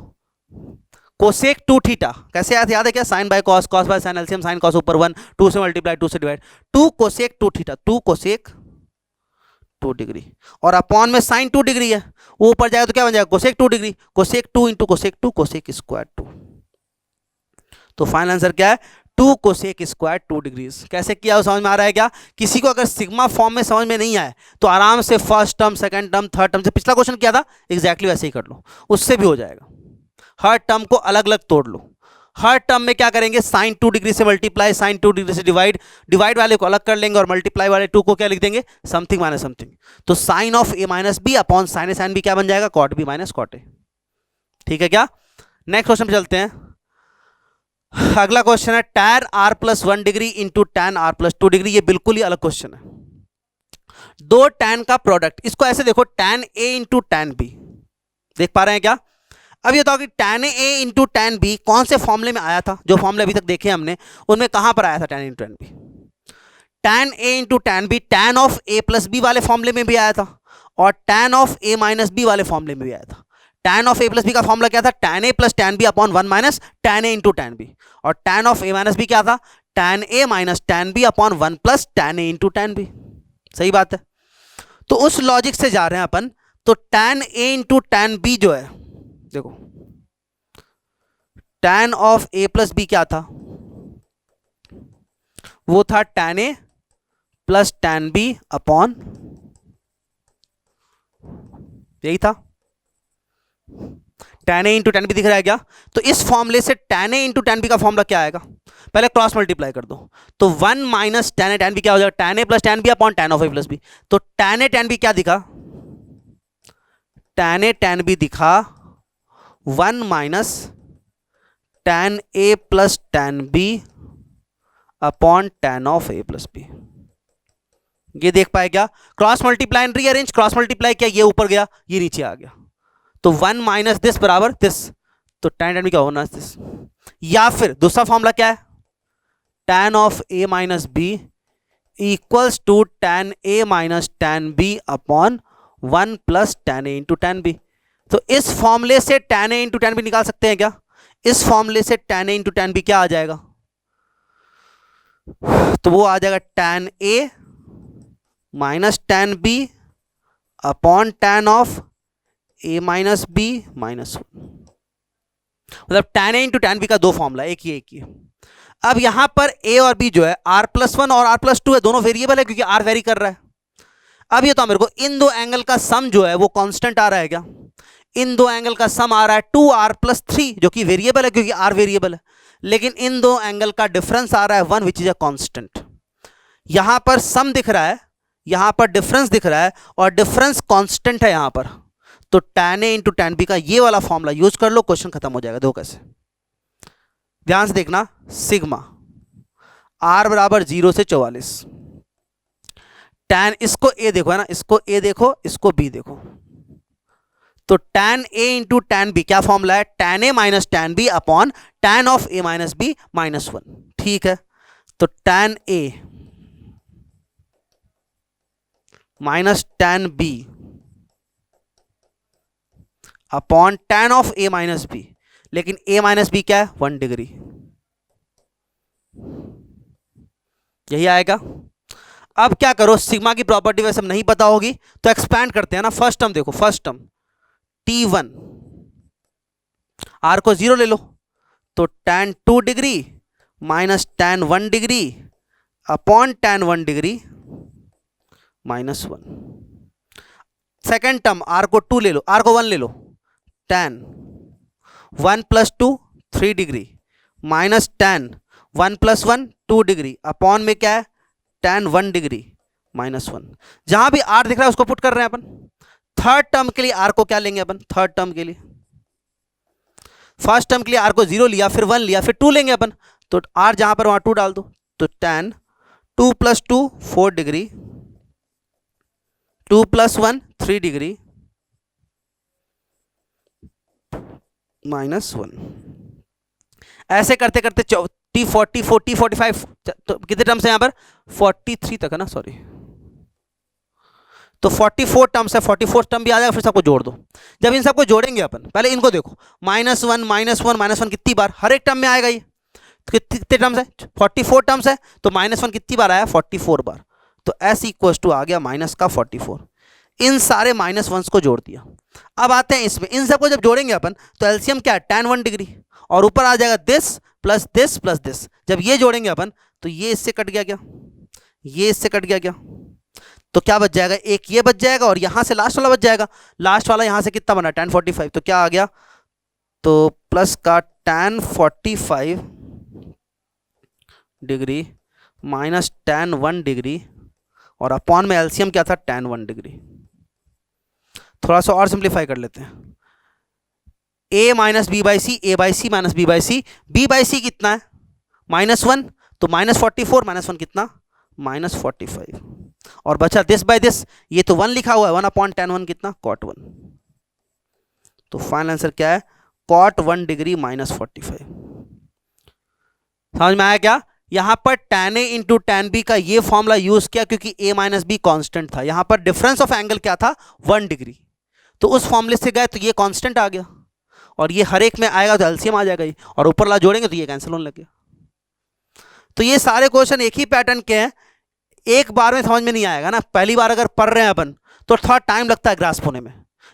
कोसेक 2 थीटा, कैसे याद है क्या, sine by cos, cos by sine, LCM sine cos ऊपर 1, 2 से मल्टीप्लाई 2 से divide, 2 cosec 2 theta, 2 cosec 2 degree, और अपॉन में साइन 2 डिग्री है, वो ऊपर जाएगा तो क्या बन जाएगा cosec 2 degree, cosec 2 into cosec 2 cosec square 2। तो फाइनल आंसर क्या है 2 कोसेक स्क्वायर 2 डिग्री। कैसे किया समझ में आ रहा है क्या, किसी को अगर सिग्मा फॉर्म में समझ में नहीं आए तो आराम से first term second term third term से पिछला क्वेश्चन किया था एग्जैक्टली वैसे ही कर लो, उससे भी हो जाएगा। हर टर्म को अलग अलग तोड़ लो। हर टर्म में क्या करेंगे साइन 2 डिग्री से मल्टीप्लाई, साइन 2 डिग्री से डिवाइड, डिवाइड वाले को अलग कर लेंगे और मल्टीप्लाई वाले 2 को क्या लिख देंगे समथिंग माइनस समथिंग। तो sine of A minus B upon sine A sine b क्या बन जाएगा cot B minus cot a. ठीक है क्या, नेक्स्ट क्वेश्चन पे चलते हैं। अगला क्वेश्चन है tan r+1 degree into tan r+2 degree. ये बिल्कुल ही अलग क्वेश्चन है, दो tan का प्रोडक्ट, इसको ऐसे देखो tan a into tan b, देख पा रहे हैं क्या। अब ये बताओ कि tan a into tan b कौन से फॉर्मूले में आया था, जो फॉर्मूले अभी तक देखे हमने उनमें कहां पर आया था tan into tan b। tan a into tan b tan of a plus b वाले फॉर्मूले में भी आया था और tan of a minus b वाले फॉर्मूले में भी आया था। tan of a plus b का फॉर्मूला क्या था tan a plus tan b upon 1 minus tan a into tan b, और tan of a minus b क्या था tan a minus tan b upon 1 plus tan a into tan b। सही बात है, तो उस लॉजिक से जा रहे हैं अपन। तो tan a into tan b जो है, देखो tan of a plus b क्या था, वो था tan a plus tan b upon, यही था tan a into tan b दिख रहा है क्या। तो इस फॉर्मूले से tan a into tan b का फॉर्मूला क्या आएगा, पहले क्रॉस मल्टीप्लाई कर दो, तो 1 minus tan a tan b क्या हो जाएगा tan a plus tan b upon tan of a plus b। तो tan a tan b क्या दिखा, tan a tan b दिखा 1 minus tan a plus tan b upon tan of a plus b। ये देख पाए क्या, cross multiply and rearrange, cross multiply किया, ये ऊपर गया ये नीचे आ गया, तो 1 माइनस दिस बराबर दिस, तो tan tan b क्या होना दिस। या फिर दूसरा फॉर्मूला क्या है tan of a minus b equals to tan a minus tan b upon 1 plus tan a into tan b। तो इस फॉर्मूले से tan a into tan b निकाल सकते हैं क्या, इस फॉर्मूले से tan a into tan b क्या आ जाएगा, तो वो आ जाएगा tan a minus tan b upon tan of a minus b minus 1। मतलब tan a into tan b का दो फॉर्मूला, एक ही है। अब यहां पर a और b जो है r+1 और r+2 है, दोनों वेरिएबल है क्योंकि r वेरी कर रहा है। अब ये तो मेरे को इन दो एंगल का सम जो है वो कांस्टेंट आ रहा है क्या? इन दो एंगल का सम आ रहा है 2r+3 जो कि वेरिएबल है क्योंकि r वेरिएबल है, लेकिन इन दो एंगल का डिफरेंस आ रहा है 1 विच इज अ कांस्टेंट। यहां पर सम दिख रहा है, यहां पर डिफरेंस दिख रहा है और डिफरेंस कांस्टेंट है यहां पर, तो tan a into tan b का ये वाला फॉर्मूला यूज कर लो, क्वेश्चन खत्म हो जाएगा। देखो कैसे, ध्यान से देखना, सिग्मा r बराबर 0 से 44, tan इसको a देखो है ना, इसको a देखो, इसको b देखो, तो tan a into tan b क्या फॉर्मूला है? tan a minus tan b upon tan of a minus b minus 1। ठीक है, तो tan a minus tan b upon tan of a minus b, लेकिन a माइनस b क्या है? 1 degree, यही आएगा। अब क्या करो, सिग्मा की प्रॉपर्टी वैसे नहीं पता होगी तो एक्सपैंड करते हैं ना। फर्स्ट टर्म देखो, फर्स्ट टर्म T1, R को 0 ले लो, तो tan 2 degree minus tan 1 degree upon tan 1 degree minus 1। Second term R को 2 ले लो, R को 1 ले लो, tan 1 plus 2 3 degree minus tan 1 plus 1 2 degree upon में क्या है? tan 1 degree minus 1। जहां भी R दिख रहा है उसको पुट कर रहे हैं अपन। थर्ड टर्म के लिए R को क्या लेंगे अपन? थर्ड टर्म के लिए, फर्स्ट टर्म के लिए R को 0 लिया, फिर 1 लिया, फिर 2 लेंगे अपन, तो R जहां पर वहां 2 डाल दो, तो tan 2 plus 2 4 degree 2 plus 1 3 degree minus 1। ऐसे करते करते 40 40 45, तो कितने टर्म्स है यहाँ पर? 43 तक है ना, सॉरी, तो 44 टर्म्स है, 44 टर्म भी आ जाएगा, फिर सबको जोड़ दो। जब इन सबको जोड़ेंगे अपन, पहले इनको देखो, minus one minus one minus one कितनी बार? हर एक टर्म में आएगा ये, तो कितने टर्म्स है? 44 टर्म्स है, तो माइनस वन कितनी बार आया? 44 बार, तो s इक्वल टू आ गया माइनस का 44। इन सारे माइनस वंस को जोड़ दिया। अब आते हैं इसमें, इन सबको जब जोड़ेंगे अपन तो एलसीएम क्या है? tan 1 डिग्री, और ऊपर आ जाएगा this plus this plus this. जब ये जोड़ेंगे अपन तो ये इससे कट गया क्या? ये इससे कट गया क्या? तो क्या बच जाएगा? एक ये बच जाएगा और यहां से लास्ट वाला बच जाएगा। लास्ट वाला यहां से कितना बना? tan 45, तो क्या आ गया? तो प्लस का tan 45 degree minus tan 1 degree, और अपॉन में एलसीएम क्या था? tan 1 degree. थोड़ा सा और सिंप्लीफाई कर लेते हैं, a minus B by C, A by C minus B by C, B by C कितना है? -1, तो -44 -1 कितना? -45, और बचा दिस बाय दिस, ये तो 1 लिखा हुआ है, 1 अपॉन tan 1 कितना? cot 1। तो फाइनल आंसर क्या है? cot 1 degree -45। समझ में आया क्या? यहां पर tan a into tan b का ये फॉर्मूला यूज किया क्योंकि a माइनस बी कॉन्स्टेंट था। यहां पर डिफरेंस ऑफ एंगल क्या था? 1 डिग्री, तो उस फॉर्मूले से गए तो ये कांस्टेंट आ गया, और ये हर एक में आएगा तो एलसीएम आ जाएगा ये, और ऊपर ला जोड़ेंगे तो ये कैंसिल होने लग गया। तो ये सारे क्वेश्चन एक ही पैटर्न के हैं, एक बार में समझ में नहीं आएगा ना। पहली बार अगर पढ़ रहे हैं अपन तो थोड़ा टाइम लगता है ग्रास्प होने में,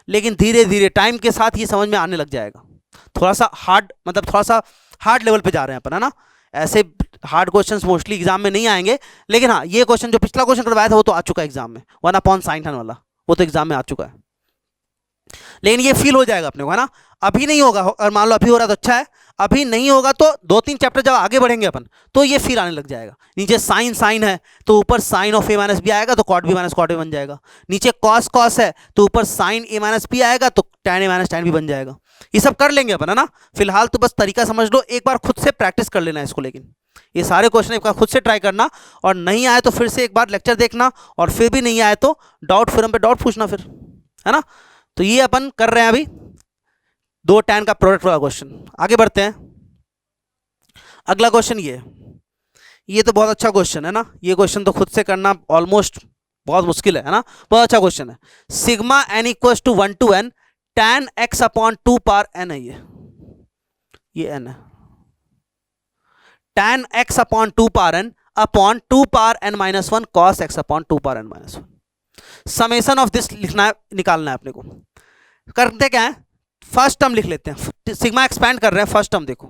लेकिन धीरे धीरे टाइम के साथ ये समझ में आने लग जाएगा। थोड़ा सा हार्ड, मतलब थोड़ा सा हार्ड लेवल पे जा रहे हैं अपन, है ना। ऐसे हार्ड क्वेश्चंस मोस्टली एग्जाम में नहीं आएंगे, लेकिन हाँ ये क्वेश्चन जो पिछला क्वेश्चन करवाया था वो तो आ चुका है एग्जाम में, 1/sin tan वाला, वो तो एग्जाम में आ चुका है। लेकिन ये फील हो जाएगा अपने को, है ना। अभी नहीं होगा, और मान लो अभी हो रहा तो अच्छा है, अभी नहीं होगा तो 2-3 चैप्टर जब आगे बढ़ेंगे अपन तो ये फील आने लग जाएगा। नीचे साइन साइन है तो ऊपर sine of a minus b आएगा तो cot B minus cot a बन जाएगा। नीचे कॉस कॉस है तो ऊपर साइन a माइनस बी आएगा तो tan a minus tan b बन जाएगा। ये सब कर लेंगे अपन, है ना। फिलहाल तो बस तरीका समझ लो, एक बार खुद से प्रैक्टिस कर लेना इसको। लेकिन ये सारे क्वेश्चन एक बार खुद से ट्राई करना, और नहीं आए तो फिर से एक बार लेक्चर देखना, और फिर भी नहीं आए तो डाउट फोरम पे डाउट पूछना फिर, है ना। तो ये अपन कर रहे हैं अभी 2 tan का प्रोडक्ट वाला क्वेश्चन। आगे बढ़ते हैं, अगला क्वेश्चन ये तो बहुत अच्छा क्वेश्चन है ना। ये क्वेश्चन तो खुद से करना ऑलमोस्ट बहुत मुश्किल है ना। बहुत अच्छा क्वेश्चन है। Sigma n equals to 1 to n tan x upon 2 power n है ये n है। tan x upon 2 power n upon 2 power n minus 1 cos x upon 2 power n minus 1। Summation of this लिखना है, निकालना है अपने को। करते क्या है, फर्स्ट टर्म लिख लेते हैं। सिग्मा एक्सपैंड कर रहे हैं, फर्स्ट टर्म देखो,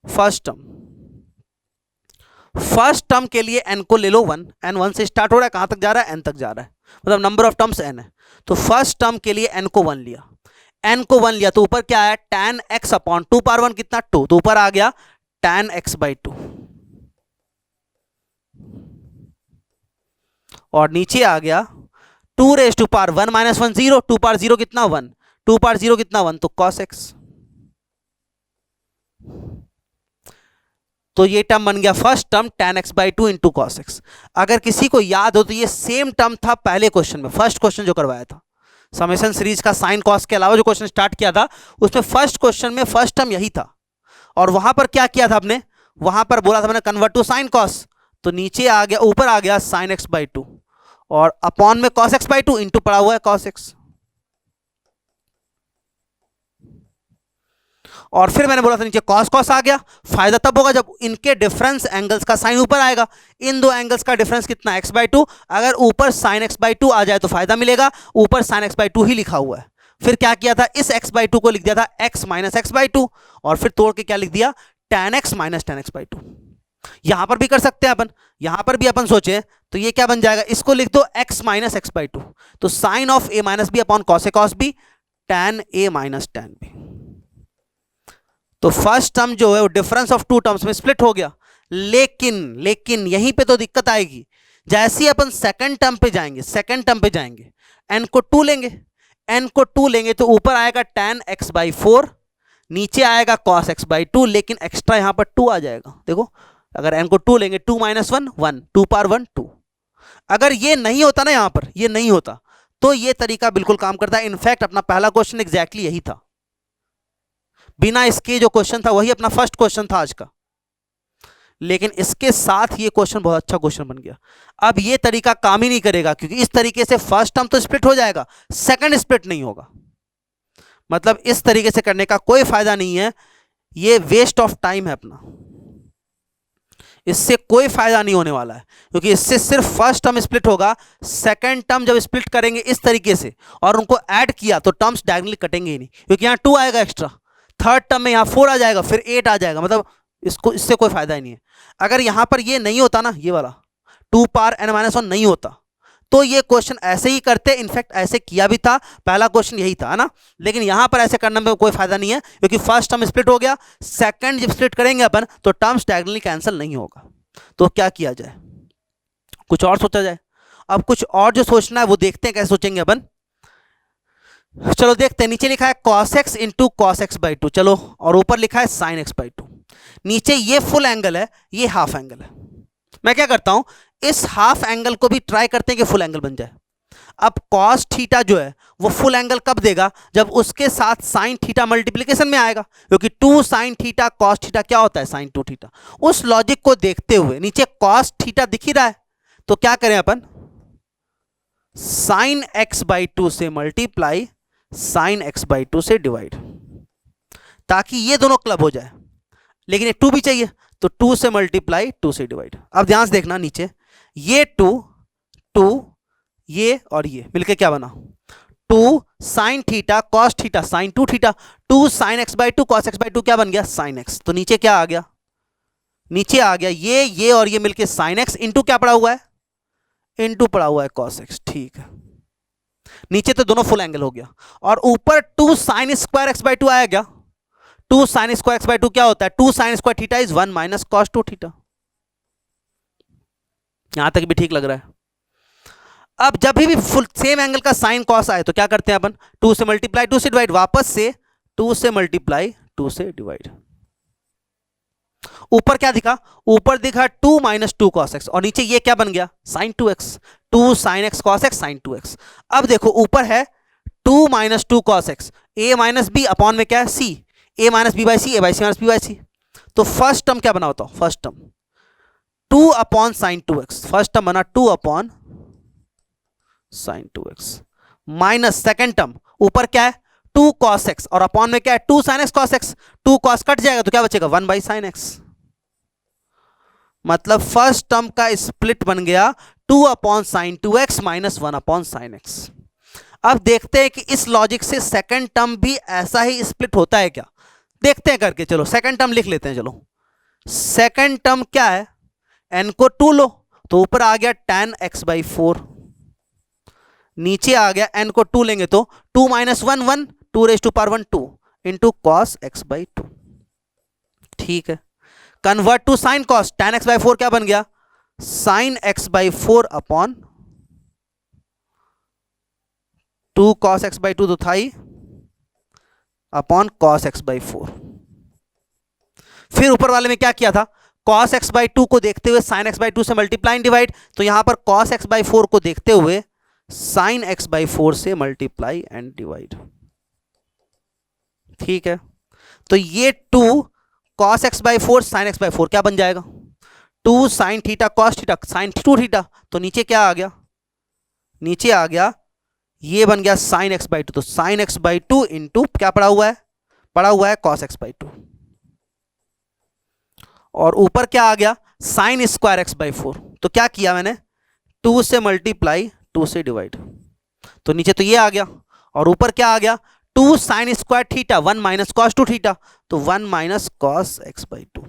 फर्स्ट फर्स्ट टर्म के लिए n को ले लो 1, n 1 से स्टार्ट हो रहा है, कहां तक जा रहा है, n तक जा रहा है, मतलब नंबर ऑफ टर्म्स n है। तो फर्स्ट टर्म के लिए n को 1 लिया, n को 1 लिया तो ऊपर क्या आया, tan x अपॉन 2 पावर 1 कितना 2, तो ऊपर आ गया tan x बाई 2, और नीचे आ गया 2 raise to power 1 minus 1 0, 2 power 0 कितना 1, 2 पावर 0 कितना 1, तो cos x। तो ये टर्म बन गया first term tan x by 2 into cos x. अगर किसी को याद हो तो ये सेम टर्म था पहले क्वेश्चन में, फर्स्ट क्वेश्चन जो करवाया था समेशन सीरीज का साइन कॉस के अलावा जो क्वेश्चन स्टार्ट किया था उसमें फर्स्ट क्वेश्चन में फर्स्ट टर्म यही था। और वहां पर क्या किया था आपने, वहां पर बोला था मैंने कन्वर्ट टू साइन कॉस, तो नीचे आ गया, ऊपर आ गया साइन एक्स बाई 2 और अपॉन में cos x बाई 2 इंटू पड़ा हुआ है cos x। और फिर मैंने बोला था नीचे cos cos आ गया। फायदा तब होगा जब इनके डिफरेंस एंगल्स का साइन ऊपर आएगा। इन दो एंगल्स का डिफरेंस कितना x बाई 2, अगर ऊपर sin x बाई 2 आ जाए तो फायदा मिलेगा, ऊपर sin x बाई 2 ही लिखा हुआ है। फिर क्या किया था, इस x बाई 2 को लिख दिया था x माइनस एक्स बाई 2 और फिर तोड़ के क्या लिख दिया tan x minus tan x by 2। यहां पर भी कर सकते हैं अपन, यहां पर भी अपन सोचे तो ये क्या बन जाएगा, इसको लिख दो x माइनस एक्स बाई 2, तो sine of a minus B upon cos A cos b tan a minus tan b। तो फर्स्ट टर्म जो है वो डिफरेंस ऑफ टू टर्म्स में स्प्लिट हो गया। लेकिन यहीं पे तो दिक्कत आएगी, जैसे ही अपन सेकंड टर्म पे जाएंगे, सेकंड टर्म पे जाएंगे n को 2 लेंगे, n को 2 लेंगे तो ऊपर आएगा tan x बाई 4, नीचे आएगा cos x बाई 2, लेकिन एक्स्ट्रा यहां पर 2 आ जाएगा। देखो अगर n को 2 लेंगे 2 माइनस 1 1, 2 पावर 1 2। अगर ये नहीं होता ना, यहां पर ये नहीं होता तो ये तरीका बिल्कुल काम करता है। इनफैक्ट अपना पहला क्वेश्चन एग्जैक्टली यही था, बिना इसके जो क्वेश्चन था वही अपना फर्स्ट क्वेश्चन था आज का, लेकिन इसके साथ ये क्वेश्चन बहुत अच्छा क्वेश्चन बन गया। अब ये तरीका काम ही नहीं करेगा क्योंकि इस तरीके से फर्स्ट टर्म तो स्प्लिट हो जाएगा, सेकंड स्प्लिट नहीं होगा। मतलब इस तरीके से करने का कोई फायदा नहीं है, ये वेस्ट ऑफ टाइम है अपना, इससे कोई फायदा नहीं होने वाला है क्योंकि इससे सिर्फ फर्स्ट टर्म स्प्लिट होगा। सेकंड टर्म जब स्प्लिट करेंगे इस तरीके से और उनको ऐड किया तो टर्म्स डायगोनली कटेंगे ही नहीं, क्योंकि यहाँ 2 आएगा एक्स्ट्रा, थर्ड टर्म में यहाँ 4 आ जाएगा, फिर 8 आ जाएगा, मतलब इससे कोई फायदा ही नहीं है। अगर यहां पर ये नहीं होता ना, ये वाला 2 पावर n माइनस 1 नहीं होता तो ये क्वेश्चन ऐसे ही करते, इनफैक्ट ऐसे किया भी था, पहला क्वेश्चन यही था, है ना। लेकिन यहां पर ऐसे करने में कोई फायदा नहीं है क्योंकि फर्स्ट टर्म स्प्लिट हो गया, सेकंड जब स्प्लिट करेंगे अपन तो टर्म्स डायगोनली कैंसिल नहीं होगा। तो क्या किया जाए, कुछ और सोचा जाए। अब कुछ और जो सोचना है वो देखते हैं कैसे सोचेंगे अपन। चलो देखते हैं, नीचे लिखा है cos x into cos x by 2, चलो, और ऊपर लिखा है sin x बाई 2। नीचे ये फुल एंगल है, ये हाफ एंगल है। मैं क्या करता हूं, इस हाफ एंगल को भी ट्राई करते हैं कि फुल एंगल बन जाए। अब cos थीटा जो है वो फुल एंगल कब देगा, जब उसके साथ sin थीटा मल्टीप्लीकेशन में आएगा, क्योंकि 2 sin थीटा cos थीटा क्या होता है sin 2 थीटा। उस लॉजिक को देखते हुए नीचे cos थीटा दिख ही रहा है तो क्या करें अपन, sin x बाई 2 से मल्टीप्लाई sin x बाई 2 से डिवाइड, ताकि ये दोनों क्लब हो जाए। लेकिन ये 2 भी चाहिए तो 2 से मल्टीप्लाई 2 से डिवाइड। अब ध्यान से देखना, नीचे ये 2 2 ये और ये मिलके क्या बना, 2 sin theta cos theta sin 2 theta, 2 sin x by 2 cos x by 2 क्या बन गया sin x। तो नीचे क्या आ गया, नीचे आ गया ये और ये मिलके sin x इंटू क्या पड़ा हुआ है, इंटू पड़ा हुआ है cos x। ठीक है, नीचे तो दोनों फुल एंगल हो गया और ऊपर 2 sin स्क्वायर x बाई 2 आया क्या, 2 sin स्क्वायर x बाई 2 क्या होता है, 2 sin square theta is 1 minus cos 2 theta. यहां तक भी ठीक लग रहा है। अब जब भी फुल सेम एंगल का साइन कॉस आए तो क्या करते हैं अपन, 2 से मल्टीप्लाई 2 से डिवाइड, वापस से 2 से मल्टीप्लाई 2 से डिवाइड। ऊपर क्या दिखा, ऊपर दिखा 2 माइनस 2 cos x और नीचे ये क्या बन गया sin 2x, 2 sin x cos x sin 2x। अब देखो ऊपर है 2 minus 2 cos x, a minus B upon में क्या है c, a minus B by C, A by C minus B by C. तो फर्स्ट टर्म क्या बना होता है, first term 2 upon sin 2x, first term बना 2 upon sin 2x minus second term ऊपर क्या है 2 cos x और अपॉन में क्या है 2 sin x cos x, 2 cos cut जाएगा तो क्या बचेगा 1 बाई sin x। मतलब फर्स्ट टर्म का स्प्लिट बन गया 2 upon sin 2x minus 1 upon sin x। अब देखते हैं कि इस लॉजिक से सेकंड टर्म भी ऐसा ही स्प्लिट होता है क्या, देखते हैं करके। चलो सेकंड टर्म लिख लेते हैं। चलो सेकंड टर्म क्या है, n को 2 लो तो ऊपर आ गया tan x/4, नीचे आ गया n को 2 लेंगे तो 2 - 1 1, 2⁻⁴ 2 इंटू cos x/2। ठीक है, convert to sine cos, tan x/4 क्या बन गया, sin x/4 upon 2 cos x/2 तो था ही, अपॉन cos x/4। फिर ऊपर वाले में क्या किया था, cos x/2 को देखते हुए sin x/2 से मल्टीप्लाई डिवाइड, तो यहां पर cos x/4 को देखते हुए sin x/4 से मल्टीप्लाई एंड डिवाइड। ठीक है, तो ये 2 cos x/4 sin x/4 क्या बन जाएगा, 2 sin theta cos theta sin 2 theta, तो नीचे क्या आ गया, नीचे आ गया ये बन गया sin x/2, तो sin x/2 इंटू क्या पड़ा हुआ है, पड़ा हुआ है cos x/2, और ऊपर क्या आ गया sin स्क्वायर x/4, तो क्या किया मैंने 2 से मल्टीप्लाई 2 से डिवाइड, तो नीचे तो ये आ गया, और ऊपर क्या आ गया 2 sin square theta 1 minus cos 2 theta, तो 1 माइनस cos x/2।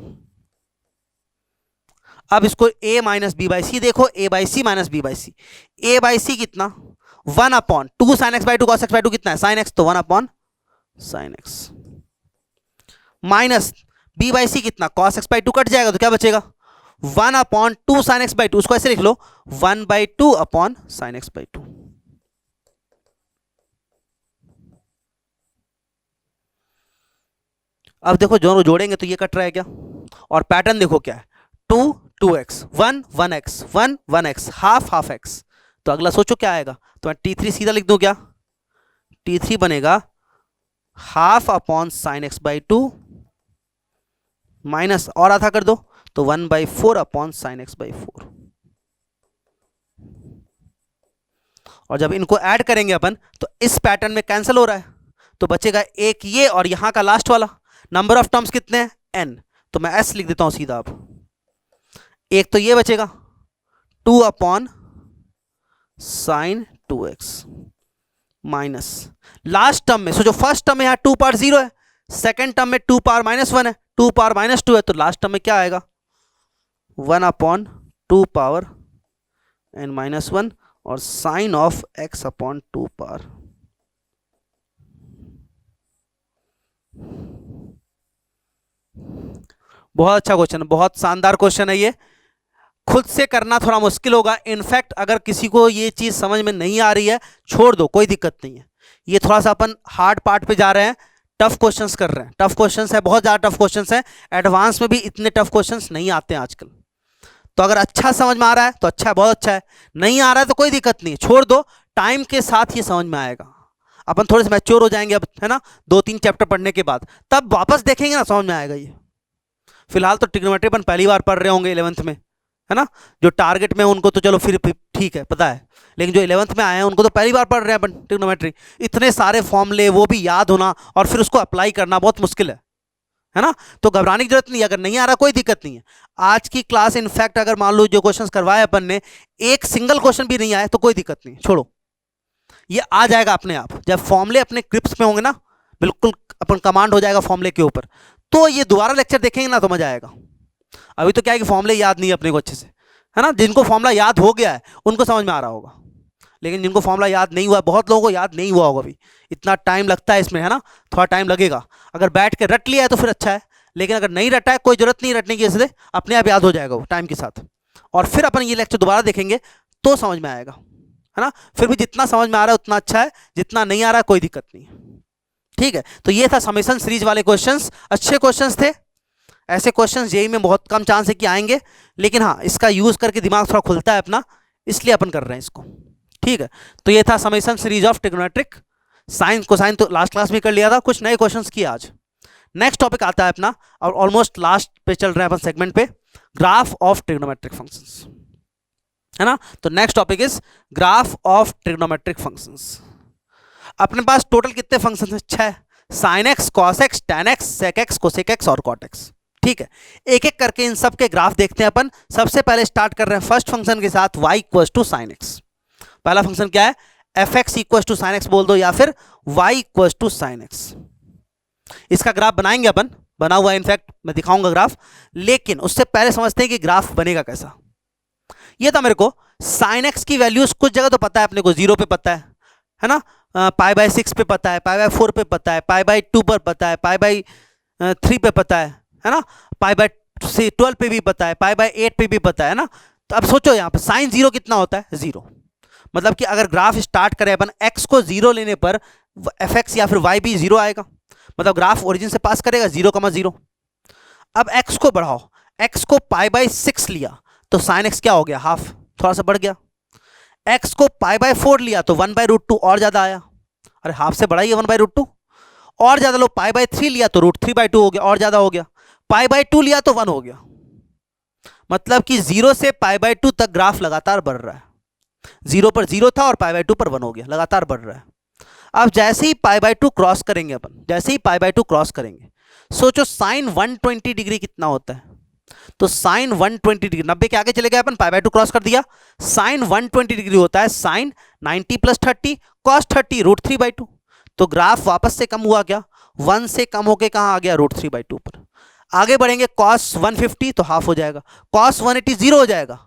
अब इसको a माइनस b/c देखो, a/c माइनस b/c, a/c कितना 1 upon 2 sin x/2 cos x/2 कितना है sin x, तो 1 upon sin x, minus b/c कितना cos x/2 कट जाएगा तो क्या बचेगा 1 अपॉन 2 sin x/2, उसको ऐसे लिख लो 1/2 अपॉन sin x/2। अब देखो दोनों जोड़ेंगे तो ये कट रहा है क्या, और पैटर्न देखो क्या है 2 2x 1 1x 1 1x half half x, तो अगला सोचो क्या आएगा, तो मैं t3 सीधा लिख दूं क्या, t3 बनेगा half upon sin x/2 minus और आधा कर दो तो 1/4 अपॉन sin x/4, और जब इनको ऐड करेंगे अपन तो इस पैटर्न में कैंसिल हो रहा है, तो बचेगा एक ये और यहां का लास्ट वाला, नंबर ऑफ टर्म्स कितने हैं n, तो मैं s लिख देता हूं सीधा। अब एक तो ये बचेगा 2 upon sin 2x minus last term में, सो जो फर्स्ट टर्म में यहां 2 पावर 0 है, सेकेंड टर्म में 2 पावर -1 है, 2 पावर -2 है, तो लास्ट टर्म में क्या आएगा 1 अपॉन 2 पावर n-1 और sine of x upon 2 power. बहुत अच्छा क्वेश्चन है, बहुत शानदार क्वेश्चन है ये, खुद से करना थोड़ा मुश्किल होगा, इनफैक्ट अगर किसी को ये चीज समझ में नहीं आ रही है छोड़ दो, कोई दिक्कत नहीं है, ये थोड़ा सा अपन हार्ड पार्ट पे जा रहे हैं, टफ क्वेश्चंस कर रहे हैं, टफ क्वेश्चंस है, बहुत ज्यादा टफ क्वेश्चंस है, एडवांस में भी इतने टफ क्वेश्चंस नहीं आते हैं आजकल, तो अगर अच्छा समझ में आ रहा है तो अच्छा है, बहुत अच्छा है, नहीं आ रहा है तो कोई दिक्कत नहीं, छोड़ दो, टाइम के साथ ये समझ में आएगा, अपन थोड़े से मैच्योर हो जाएंगे अब, है ना, 2-3 चैप्टर पढ़ने के बाद, तब वापस देखेंगे ना समझ में आएगा ये। फिलहाल तो ट्रिग्नोमेट्री अपन पहली बार पढ़ रहे होंगे 11th में, है ना, जो टारगेट में उनको तो चलो फिर ठीक है पता है, लेकिन जो 11th में आए हैं उनको तो पहली बार पढ़ रहे हैं अपन ट्रिग्नोमेट्री, इतने सारे फॉर्मूले वो भी याद होना और फिर उसको अप्लाई करना बहुत मुश्किल है ना, तो घबराने की जरूरत नहीं है, अगर नहीं आ रहा कोई दिक्कत नहीं है। आज की क्लास इनफैक्ट अगर मान लो जो क्वेश्चंस करवाए अपन ने एक सिंगल क्वेश्चन भी नहीं आए तो कोई दिक्कत नहीं, छोड़ो, ये आ जाएगा अपने आप, जब फॉर्मूले अपने ग्रिप्स में होंगे ना, बिल्कुल अपन कमांड हो जाएगा फॉर्मूले के ऊपर, तो ये दोबारा लेक्चर देखेंगे ना तो मजा आएगा। अभी तो क्या है कि फॉर्मूले याद नहीं है अपने को अच्छे से, है ना, जिनको फॉर्मूला याद हो गया है उनको समझ में आ रहा होगा, लेकिन जिनको फॉर्मूला याद नहीं हुआ, बहुत लोगों को याद नहीं हुआ होगा, अभी इतना टाइम लगता है इसमें, है ना, थोड़ा टाइम लगेगा, अगर बैठ के रट लिया है तो फिर अच्छा है, लेकिन अगर नहीं रटा है कोई जरूरत नहीं रटने की, इसलिए अपने आप याद हो जाएगा वो टाइम के साथ, और फिर अपन ये लेक्चर दोबारा देखेंगे तो समझ में आएगा, है ना, फिर भी जितना समझ में आ रहा है उतना अच्छा है, जितना नहीं आ रहा है कोई दिक्कत नहीं, ठीक है। तो ये था समेशन सीरीज वाले क्वेश्चंस, अच्छे क्वेश्चंस थे, ऐसे क्वेश्चंस जेईई में बहुत कम चांस है कि आएंगे, लेकिन हाँ इसका यूज करके दिमाग थोड़ा खुलता है अपना, इसलिए अपन कर रहे हैं इसको, ठीक है। तो ये था summation series of trigonometric sine cosine, तो लास्ट क्लास में कर लिया था, कुछ नए क्वेश्चंस किए आज। नेक्स्ट टॉपिक आता है अपना, और ऑलमोस्ट लास्ट पे चल रहे हैं अपन सेगमेंट पे, ग्राफ ऑफ ट्रिग्नोमेट्रिक फंक्शंस, है ना, तो next topic is graph of trigonometric functions. अपने पास टोटल कितने फंक्शंस हैं, 6, sine x cos x tan x sec x cosec x और कॉट एक्स, ठीक है। एक एक करके इन सब के ग्राफ देखते हैं अपन। सबसे पहले स्टार्ट कर रहे हैं फर्स्ट फंक्शन के साथ, y equal to sine x. पहला फंक्शन क्या है, f x equal to sine x बोल दो, या फिर y equal to sine x. इसका ग्राफ बनाएंगे अपन, बना हुआ है, इनफैक्ट मैं दिखाऊंगा ग्राफ, लेकिन उससे पहले समझते हैं कि ग्राफ बनेगा कैसा। ये था मेरे को साइन एक्स की वैल्यूज कुछ जगह तो पता है अपने को, 0 पे पता है ना, π/6 पे पता है, π/4 पे पता है, π/2 पर पता है, π/3 पे पता है ना, π/12 पे भी पता है, π/8 पे भी पता है ना। तो अब सोचो यहाँ पे साइन 0 कितना होता है, 0। मतलब कि अगर ग्राफ स्टार्ट करें अपन x को 0 लेने पर fx या फिर y भी 0 आएगा, मतलब ग्राफ ओरिजिन से पास करेगा 0,0। अब x को बढ़ाओ, x को π/6 लिया तो साइन x क्या हो गया, हाफ, थोड़ा सा बढ़ गया। x को π/4 लिया तो 1/√2 और ज्यादा आया, अरे हाफ से बढ़ा ही है 1/√2, और ज्यादा लो π/3 लिया तो √3/2 हो गया, और ज्यादा हो गया, π/2 लिया तो 1 हो गया। मतलब कि 0 से π/2 तक ग्राफ लगातार बढ़ रहा है, 0 पर 0 था और π/2 पर 1 हो गया, लगातार बढ़ रहा है। अब जैसे ही π/2 क्रॉस करेंगे अपन, जैसे ही π/2 क्रॉस करेंगे, सोचो साइन 120 डिग्री कितना होता है, तो साइन 120 डिग्री, 90 के आगे चले गए अपन, π/2 क्रॉस कर दिया, साइन 120 डिग्री होता है साइन 90 + 30 cos 30 √3/2। तो ग्राफ वापस से कम हुआ क्या, 1 से कम होके कहां आ गया, √3/2 पर। आगे बढ़ेंगे cos 150 तो हाफ हो जाएगा, cos 180 0 हो जाएगा।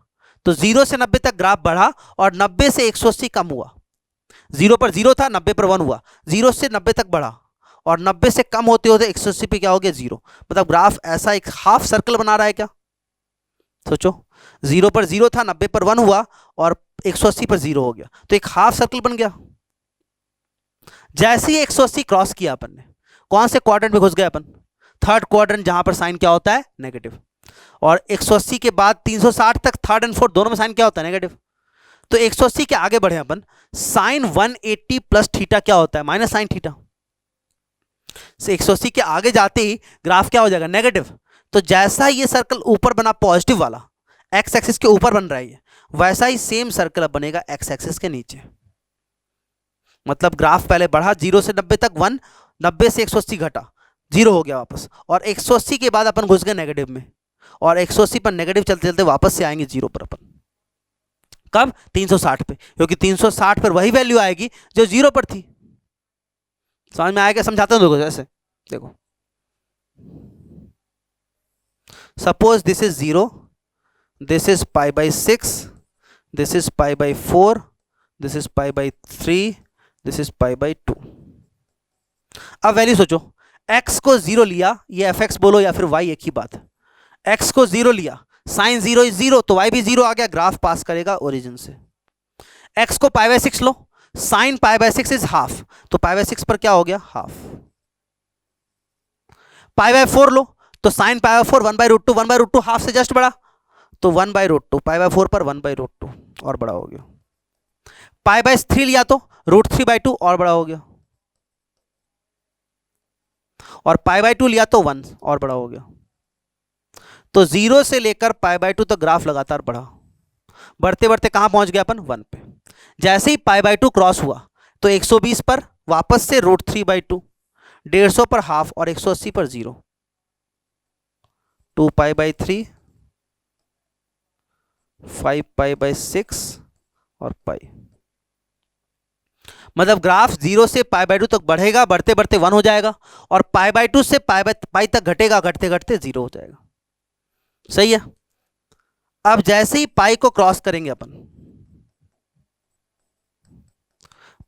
तो 0 से 90 तक ग्राफ बढ़ा और 90 से 180 कम हुआ, 0 पर 0 था, 90 पर 1 हुआ, 0 से 90 तक बढ़ा और 90 से कम होते होते 180 पे क्या हो गया, 0। मतलब ग्राफ ऐसा एक हाफ सर्कल बना रहा है क्या, सोचो 0 पर 0 था, 90 पर 1 हुआ और 180 पर 0 हो गया, तो एक हाफ सर्कल बन गया। जैसे ही 180 क्रॉस किया अपन ने, कौन से क्वाड्रेंट में घुस गए अपन, थर्ड क्वाड्रेंट, जहां पर साइन क्या होता है, नेगेटिव। और 180 के बाद 360 तक थर्ड एंड फोर्थ दोनों में साइन क्या होता है, नेगेटिव। तो 180 के आगे बढ़े अपन, साइन 180 प्लस थीटा क्या होता है, माइनस साइन थीटा। 180 के आगे जाते ही ग्राफ क्या हो जाएगा, नेगेटिव। तो जैसा ये सर्कल ऊपर बना पॉजिटिव वाला, एक्स एक्सिस के ऊपर बन रहा है, वैसा ही सेम सर्कल अब बनेगा एक्स एक्सिस के नीचे। मतलब ग्राफ पहले बढ़ा 0 से 90 तक 1, 90 से 180 घटा, 0 हो गया वापस, और 180 के बाद अपन घुस गए नेगेटिव में, और 180 पर नेगेटिव चलते चलते वापस से आएंगे 0 पर अपन, कब, 360 पे, क्योंकि 360 पर वही वैल्यू आएगी जो 0 पर थी। समझ में आएगा, समझाता हूं, देखो जैसे, देखो suppose this is 0, this is π/6, this is π/4, this is π/3, this is π/2। अब वैल्यू सोचो, x को 0 लिया, ये fx बोलो या फिर y, एक ही बात है, x को 0 लिया, साइन 0 इज 0 तो y भी 0 आ गया, ग्राफ पास करेगा ओरिजिन से। x को π/6 लो, साइन π/6 इज हाफ, तो π/6 पर क्या हो गया, हाफ। π/4 लो, तो साइन π/4 1/√2, 1/√2 हाफ से जस्ट बड़ा, तो 1/√2, π/4 पर 1/√2 और बड़ा हो गया। π/3 लिया तो √3/2 और बड़ा हो गया, और π/2 लिया तो 1 और बड़ा हो गया। तो 0 से लेकर π/2 तक ग्राफ लगातार बढ़ा, बढ़ते बढ़ते कहां पहुंच गया अपन, 1 पे। जैसे ही π/2 क्रॉस हुआ तो 120 पर वापस से √3/2, 150 पर हाफ और 180 पर 0, 2π/3, 5π/6 और पाई। मतलब ग्राफ 0 से π/2 तक बढ़ेगा, बढ़ते बढ़ते 1 हो जाएगा, और π/2 से पाई तक घटेगा, घटते घटते 0 हो जाएगा। सही है। अब जैसे ही पाई को क्रॉस करेंगे अपन,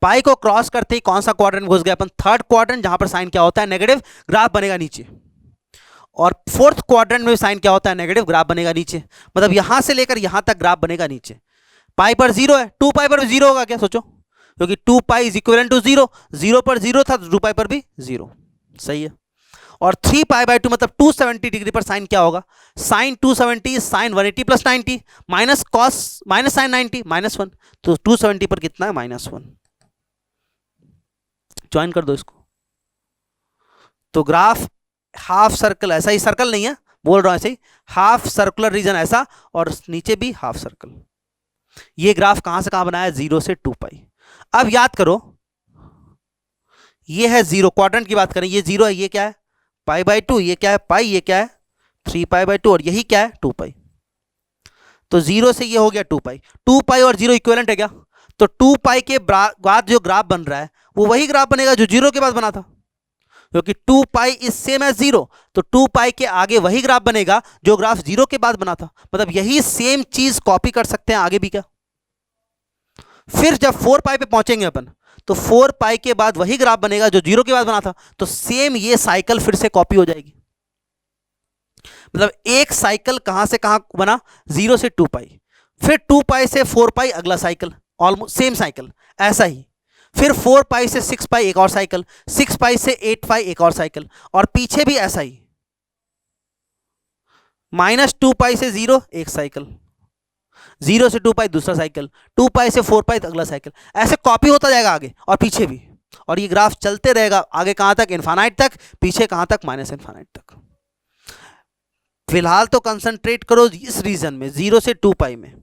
पाई को क्रॉस करते ही कौन सा क्वाड्रेंट घुस गए अपन, थर्ड क्वाड्रेंट, जहां पर साइन क्या होता है, नेगेटिव, ग्राफ बनेगा नीचे। और फोर्थ क्वाड्रेंट में साइन क्या होता है, नेगेटिव, ग्राफ बनेगा नीचे। मतलब यहां से लेकर यहां तक ग्राफ बनेगा नीचे। पाई पर 0 है, 2 पाई पर 0 होगा क्या, सोचो, क्योंकि 2 पाई इज इक्विवेलेंट टू 0, 0 पर 0 था तो 2 पाई पर भी 0। सही है। और 3π/2 मतलब 270 डिग्री पर साइन क्या होगा, sine 270 sine 180 plus 90 minus cos minus sine 90 -1, तो 270 पर कितना है, -1। ज्वाइन कर दो इसको। तो ग्राफ हाफ सर्कल, ऐसा ही सर्कल नहीं है, बोल रहा हूं ऐसे ही, हाफ सर्कुलर रीजन ऐसा, और नीचे भी हाफ सर्कल। ये ग्राफ कहां से कहां बनाया, 0 से 2 पाई। अब याद करो, ये है 0, क्वाड्रेंट की बात करें, ये 0 है, ये क्या है π/2, ये क्या है पाई, ये क्या है 3π/2, और यही क्या है 2 पाई। तो 0 से ये हो गया 2 पाई, 2 पाई और 0 इक्विवेलेंट है क्या, तो 2 पाई के बाद जो ग्राफ बन रहा है वो वही ग्राफ बनेगा जो 0 के बाद बना था। क्योंकि 2 पाई इज सेम एज 0, तो 2 पाई के आगे वही ग्राफ बनेगा जो ग्राफ 0 के बाद बना था। मतलब यही सेम चीज कॉपी कर सकते हैं आगे भी क्या। फिर जब 4 पाई पे पहुंचेंगे अपन, तो 4 पाई के बाद वही ग्राफ बनेगा जो 0 के बाद बना था, तो सेम ये साइकिल फिर से कॉपी हो जाएगी। मतलब एक साइकिल कहां से कहां बना, 0 से 2 पाई, फिर 2 पाई से 4 पाई अगला साइकिल, ऑलमोस्ट सेम साइकिल। ऐसा ही फिर 4 पाई से 6 पाई एक और साइकिल, 6 पाई से 8 पाई एक और साइकिल, और पीछे भी ऐसा ही, -2 पाई से 0 एक साइकिल, 0 से 2 पाई दूसरा साइकिल, 2 पाई से 4 पाई अगला साइकिल, ऐसे कॉपी होता जाएगा आगे और पीछे भी। और ये ग्राफ चलते रहेगा आगे कहां तक, इनफाइनाइट तक, पीछे कहां तक, माइनस इनफाइनाइट तक। फिलहाल तो कंसंट्रेट करो इस रीजन में, 0 से 2 पाई में।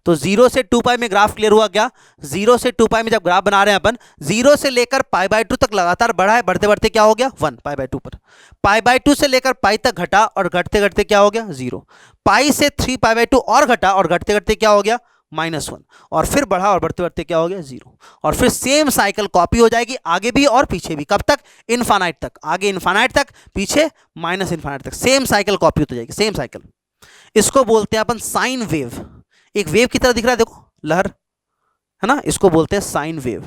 तो 0 से 2 पाई में ग्राफ क्लियर हुआ क्या। 0 से 2 पाई में जब ग्राफ बना रहे हैं अपन, 0 से लेकर π/2 तक लगातार बढ़ा है, बढ़ते बढ़ते क्या हो गया 1 π/2 पर, π/2 से लेकर पाई तक घटा और घटते घटते क्या हो गया 0, पाई से 3 π/2 और घटा और घटते घटते क्या हो गया -1, और फिर बढ़ा और बढ़ते बढ़ते क्या हो गया 0। और फिर सेम साइकिल कॉपी हो जाएगी आगे भी और पीछे भी। कब तक, इनफाइनाइट तक, आगे इनफाइनाइट तक, पीछे माइनस इनफाइनाइट तक, सेम साइकिल कॉपी होती जाएगी, सेम साइकिल। इसको बोलते हैं अपन साइन वेव। एक वेव की तरह दिख रहा है देखो, लहर है ना, इसको बोलते हैं साइन वेव।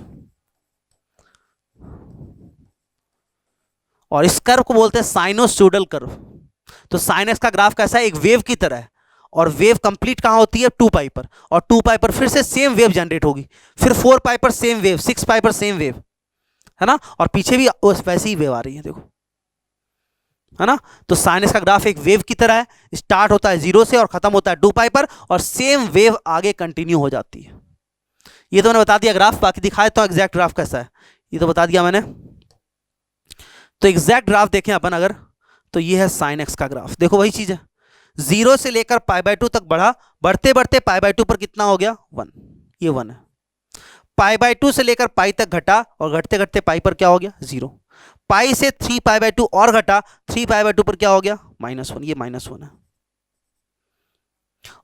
और इस कर्व को बोलते हैं साइनोसॉइडल कर्व। तो साइन एक्स का ग्राफ कैसा है, एक वेव की तरह है, और वेव कंप्लीट कहां होती है 2 पाई पर, और 2 पाई पर फिर से सेम वेव जनरेट होगी, फिर 4 पाई पर सेम वेव, 6 पाई पर सेम वेव, है ना, और पीछे भी वैसी ही वेव आ रही है देखो, है ना। तो साइन एक्स का ग्राफ एक वेव की तरह है, स्टार्ट होता है 0 से और खत्म होता है 2 पाई पर, और सेम वेव आगे कंटिन्यू हो जाती है। ये तो मैंने बता दिया ग्राफ, बाकी दिखाए तो एग्जैक्ट ग्राफ कैसा है, ये तो बता दिया मैंने। तो एग्जैक्ट ग्राफ देखें अपन अगर, तो ये है साइन एक्स का ग्राफ, देखो वही चीज है, 0 से लेकर π/2 तक बढ़ा, बढ़ते बढ़ते π/2 पर कितना हो गया 1, ये 1 है। π/2 से लेकर पाई तक घटा और घटते घटते पाई पर क्या हो गया 0, पाई से 3 π/2 और घटा, 3 π/2 पर क्या हो गया -1, ये -1 है।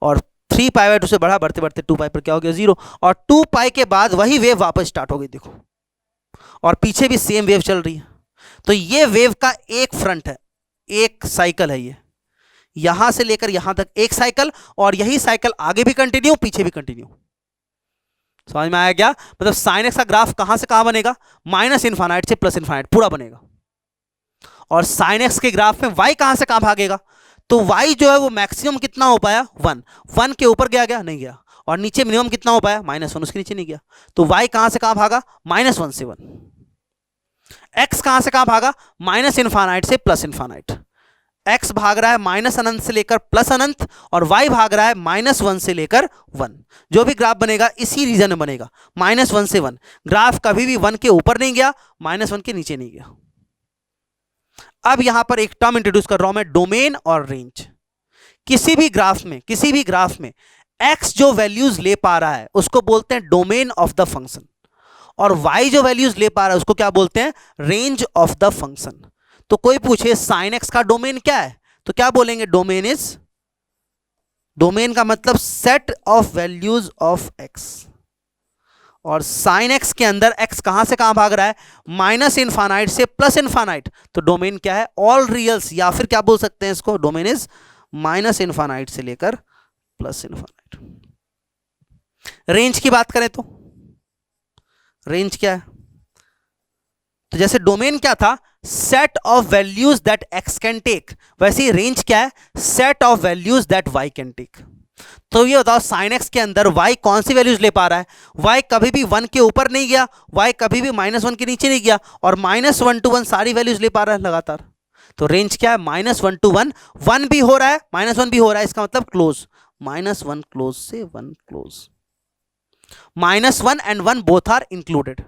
और 3 π/2 से बढ़ा, बढ़ते बढ़ते 2 पाई पर क्या हो गया 0, और 2 पाई के बाद वही वेव वापस स्टार्ट हो गई देखो, और पीछे भी सेम वेव चल रही है। तो ये वेव का एक फ्रंट है, एक साइकिल है, ये यहां से लेकर यहां तक एक साइकिल, और यही साइकिल आगे भी कंटिन्यू, पीछे भी कंटिन्यू। समझ में आया क्या। मतलब साइन एक्स का ग्राफ कहां से कहां बनेगा, माइनस इनफाइनाइट से प्लस इनफाइनाइट पूरा बनेगा। और साइन एक्स के ग्राफ में y कहां से कहां भागेगा, तो y जो है वो मैक्सिमम कितना हो पाया 1, 1 के ऊपर गया नहीं गया, और नीचे मिनिमम कितना हो पाया -1, उसके नीचे नहीं गया। तो y कहां से कहां भागा, -1 से 1। x कहां से कहां भागा, माइनस इनफाइनाइट से प्लस इनफाइनाइट। x भाग रहा है माइनस अनंत से लेकर प्लस अनंत, और y भाग रहा है -1 से लेकर 1। जो भी ग्राफ बनेगा इसी रीजन में बनेगा, -1 से 1। ग्राफ कभी भी 1 के ऊपर नहीं गया, -1 के नीचे नहीं गया। अब यहां पर एक टर्म इंट्रोड्यूस कर रहा हूं मैं, डोमेन और रेंज। किसी भी ग्राफ में x जो वैल्यूज ले पा रहा है उसको बोलते हैं डोमेन ऑफ द फंक्शन, और y जो वैल्यूज ले पा रहा है उसको क्या बोलते हैं, रेंज ऑफ द फंक्शन। तो कोई पूछे साइन एक्स का डोमेन क्या है, तो क्या बोलेंगे, डोमेन का मतलब set of values of x, और साइन एक्स के अंदर x कहां से कहां भाग रहा है, माइनस इनफाइनाइट से प्लस इनफाइनाइट। तो डोमेन क्या है, ऑल रियल्स, या फिर क्या बोल सकते हैं इसको, डोमेन इज माइनस इनफाइनाइट से लेकर प्लस इनफाइनाइट। रेंज की बात करें तो रेंज क्या है, तो जैसे डोमेन क्या था, set of values that x can take, वैसे ही रेंज क्या है, set of values that y can take. तो ये बताओ साइन एक्स के अंदर y कौन सी वैल्यूज ले पा रहा है, y कभी भी 1 के ऊपर नहीं गया, y कभी भी -1 के नीचे नहीं गया, और -1 to 1 सारी वैल्यूज ले पा रहा है लगातार। तो रेंज क्या है, -1 to 1, 1 भी हो रहा है -1 भी हो रहा है, इसका मतलब क्लोज, -1 क्लोज से 1 close, -1 and 1 both are included.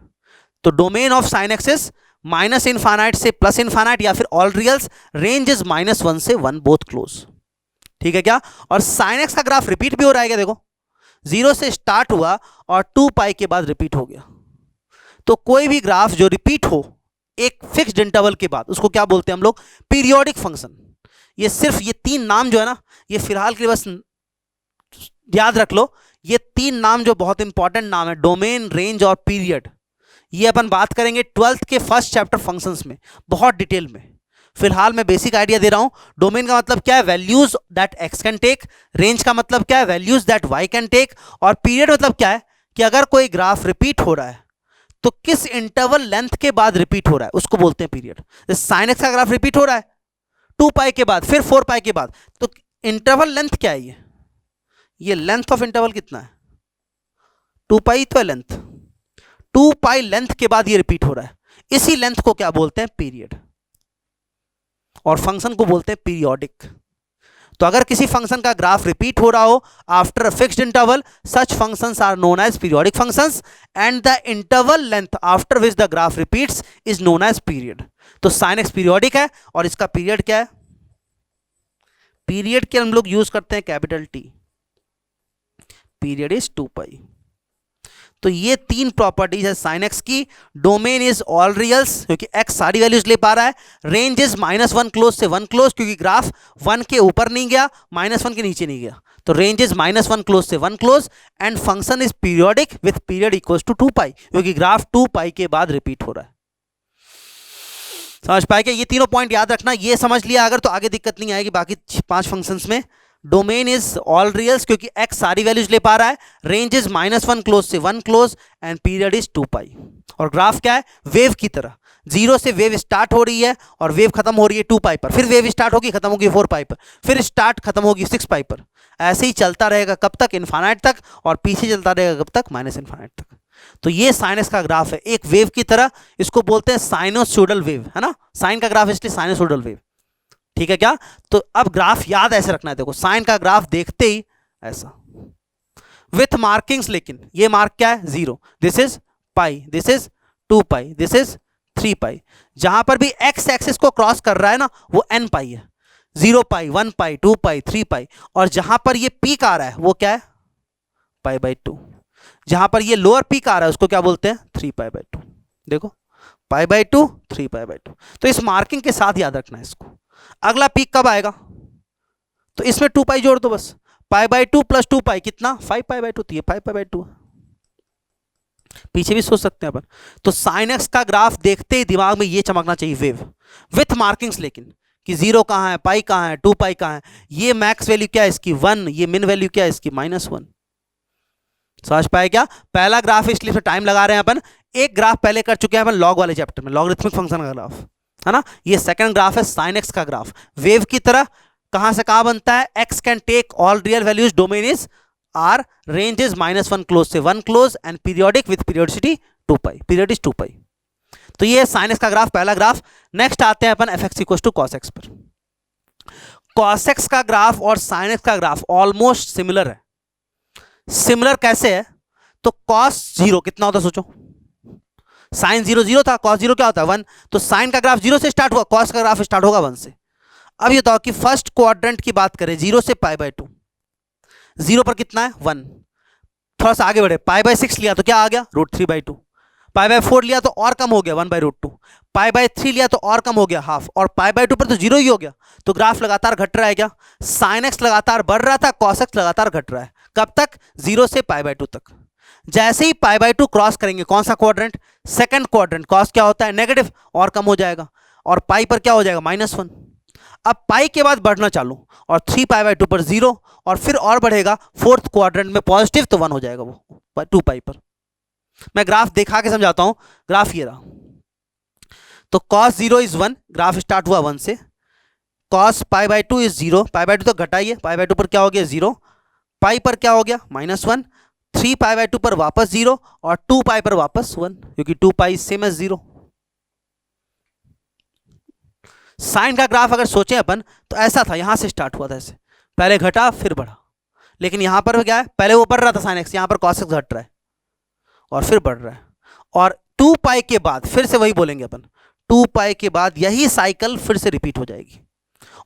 तो domain of sine x is minus infinite से प्लस इनफाइनाइट, या फिर ऑल रियल्स, रेंज इज -1 से 1 बोथ क्लोज। ठीक है क्या। और साइन एक्स का ग्राफ रिपीट भी हो रहा है क्या, देखो 0 से स्टार्ट हुआ और 2 पाई के बाद रिपीट हो गया। तो कोई भी ग्राफ जो रिपीट हो एक फिक्स्ड इंटरवल के बाद, उसको क्या बोलते हैं हम लोग, पीरियोडिक फंक्शन। ये सिर्फ ये 3 नाम जो है ना, ये फिलहाल के लिए बस याद रख लो, ये 3 नाम जो बहुत इंपॉर्टेंट नाम है, डोमेन, रेंज और पीरियड, ये अपन बात करेंगे 12th के फर्स्ट चैप्टर फंक्शंस में बहुत डिटेल में। फिलहाल मैं बेसिक आइडिया दे रहा हूं। डोमेन का मतलब क्या है, values that x can take. Range का मतलब क्या है, values that y can take. और पीरियड मतलब क्या है कि अगर कोई ग्राफ रिपीट हो रहा है तो किस इंटरवल लेंथ के बाद रिपीट हो रहा है उसको बोलते हैं पीरियड। साइन एक्स का ग्राफ रिपीट हो रहा है 2 पाई के बाद, फिर 4 पाई के बाद, तो इंटरवल लेंथ क्या है, ये लेंथ ऑफ इंटरवल कितना है, 2 पाई तो है लेंथ, 2 पाई लेंथ के बाद ये रिपीट हो रहा है, इसी लेंथ को क्या बोलते हैं, पीरियड। और फंक्शन को बोलते हैं पीरियोडिक। तो अगर किसी फंक्शन का ग्राफ रिपीट हो रहा हो after a fixed interval, such functions are known as periodic functions and the interval length after which the graph repeats is known as period. तो साइन एक्स पीरियोडिक है और इसका पीरियड क्या है, पीरियड के हम लोग यूज करते हैं capital T, period is 2 pi. तो ये 3 प्रॉपर्टीज है साइन एक्स की। डोमेन इज ऑल रियल्स क्योंकि एक्स सारी वैल्यूज ले पा रहा है। रेंज इज -1 क्लोज से 1 क्लोज क्योंकि ग्राफ 1 के ऊपर नहीं गया, -1 के नीचे नहीं गया, तो रेंज इज -1 क्लोज से 1 close. And function is periodic with period equals to 2 pi क्योंकि ग्राफ 2 पाई के बाद रिपीट हो रहा है। समझ पाए क्या, ये तीनों पॉइंट याद रखना। ये समझ लिया अगर तो आगे दिक्कत नहीं आएगी बाकी 5 फंक्शंस में। डोमेन इज ऑल रियल्स क्योंकि एक्स सारी वैल्यूज ले पा रहा है। रेंज इज -1 क्लोज से 1 क्लोज एंड पीरियड इज 2 पाई। और ग्राफ क्या है, वेव की तरह, 0 से वेव स्टार्ट हो रही है और वेव खत्म हो रही है 2 पाई पर, फिर वेव स्टार्ट होगी खत्म होगी 4 पाई पर, फिर स्टार्ट खत्म होगी 6 पाई पर। ऐसे ही चलता रहेगा कब तक, इन्फानाइट तक, और पीछे चलता रहेगा कब तक, -इन्फानाइट तक। तो ये साइन एक्स का ग्राफ है एक वेव की तरह, इसको बोलते हैं साइनोसोडल वेव, है ना। साइन का ग्राफ इसलिए साइनोसोडल वेव, ठीक है क्या। तो अब ग्राफ याद ऐसे रखना है, देखो साइन का ग्राफ देखते ही ऐसा विथ मार्किंग्स, लेकिन ये मार्क क्या है 0, this is pi, this is 2 pi, this is 3 पाई। जहां पर भी एक्स एक्सिस को क्रॉस कर रहा है ना वो n पाई है, 0 पाई, 1 पाई, 2 पाई, 3 पाई। और जहां पर ये पीक आ रहा है वो क्या है, पाई बाई 2। जहां पर ये लोअर पीक आ रहा है उसको क्या बोलते हैं, 3 पाई बाई 2। देखो पाई बाई 2, 3 पाई बाई 2। तो इस मार्किंग के साथ याद रखना है इसको। अगला पीक कब आएगा, तो इसमें 2 पाई जोड़ दो बस, पाई बाई 2 प्लस 2 पाई कितना, 5 पाई बाई 2, तो ये 5 पाई बाई 2। पीछे भी सोच सकते हैं अपन। तो साइन एक्स का ग्राफ देखते ही दिमाग में ये चमकना चाहिए, वेव विथ मार्किंग्स, लेकिन कि 0 कहां है, पाई कहां है, 2 पाई कहां है, ये मैक्स वैल्यू क्या है इसकी 1, ये मिन वैल्यू क्या है इसकी -1। समझ पाए क्या। पहला ग्राफ इसलिए टाइम लगा रहे हैं अपन, एक ग्राफ पहले कर चुके हैं अपन लॉग वाले चैप्टर में, लॉगरिथमिक फंक्शन का ग्राफ, है ना। ये सेकंड ग्राफ है साइन एक्स का ग्राफ, वेव की तरह। कहां से कहां बनता है, x can take all real values, domain is R, range is -1 close से 1 close and periodic with periodicity 2 pi, period is 2 pi. तो ये साइन एक्स का ग्राफ, पहला ग्राफ। नेक्स्ट आते हैं अपन F x equal to cos x पर। Cos x का ग्राफ और साइन एक्स का ग्राफ ऑलमोस्ट सिमिलर है। सिमिलर कैसे है, तो कॉस 0 कितना होता है सोचो, साइन 0 0 था, कॉस 0 क्या होता है 1। तो साइन का ग्राफ 0 से स्टार्ट हुआ, कॉस का ग्राफ स्टार्ट होगा 1 से। अब ये बताओ कि फर्स्ट क्वाड्रेंट की बात करें, 0 से पाई बाई 2, 0 पर कितना है 1। थोड़ा सा आगे बढ़े, पाई बाई 6 लिया तो क्या आ गया √3/2, पाई बाई 4 लिया तो और कम हो गया 1/√2, पाई बाई 3 लिया तो और कम हो गया हाफ, और पाई बाई 2 पर तो 0 ही हो गया। तो ग्राफ लगातार घट रहा है क्या, साइन एक्स लगातार बढ़ रहा था, कॉस एक्स लगातार घट रहा है। कब तक, 0 से पाई बाई 2 तक। जैसे ही पाई बाई 2 क्रॉस करेंगे, कौन सा क्वाड्रेंट, सेकंड क्वाड्रेंट, कॉस क्या होता है नेगेटिव, और कम हो जाएगा, और पाई पर क्या हो जाएगा -1। अब पाई के बाद बढ़ना चालू, और 3 पाई बाई 2 पर 0, और फिर और बढ़ेगा फोर्थ क्वाड्रेंट में पॉजिटिव, तो 1 हो जाएगा वो 2 पाई पर। मैं ग्राफ दिखा के समझाता हूं, ग्राफ ये रहा। तो cos 0 इज 1, ग्राफ स्टार्ट हुआ 1 से, cos pi by 2 is 0, pi by 2 तो घटाइए, पाई बाई 2 पर क्या हो गया 0, पाई पर क्या हो गया -1, 3 पाई बाई 2 पर वापस 0, और 2 पाई पर वापस 1, क्योंकि 2 पाई सेम एज 0। साइन का ग्राफ अगर सोचें अपन तो ऐसा था, यहां से स्टार्ट हुआ था ऐसे, पहले घटा फिर बढ़ा। लेकिन यहां पर क्या है, पहले वो बढ़ रहा था साइन एक्स, यहां पर कॉस एक्स घट रहा है और फिर बढ़ रहा है। और 2 पाई के बाद फिर से वही बोलेंगे अपन, 2 पाई के बाद यही साइकिल फिर से रिपीट हो जाएगी,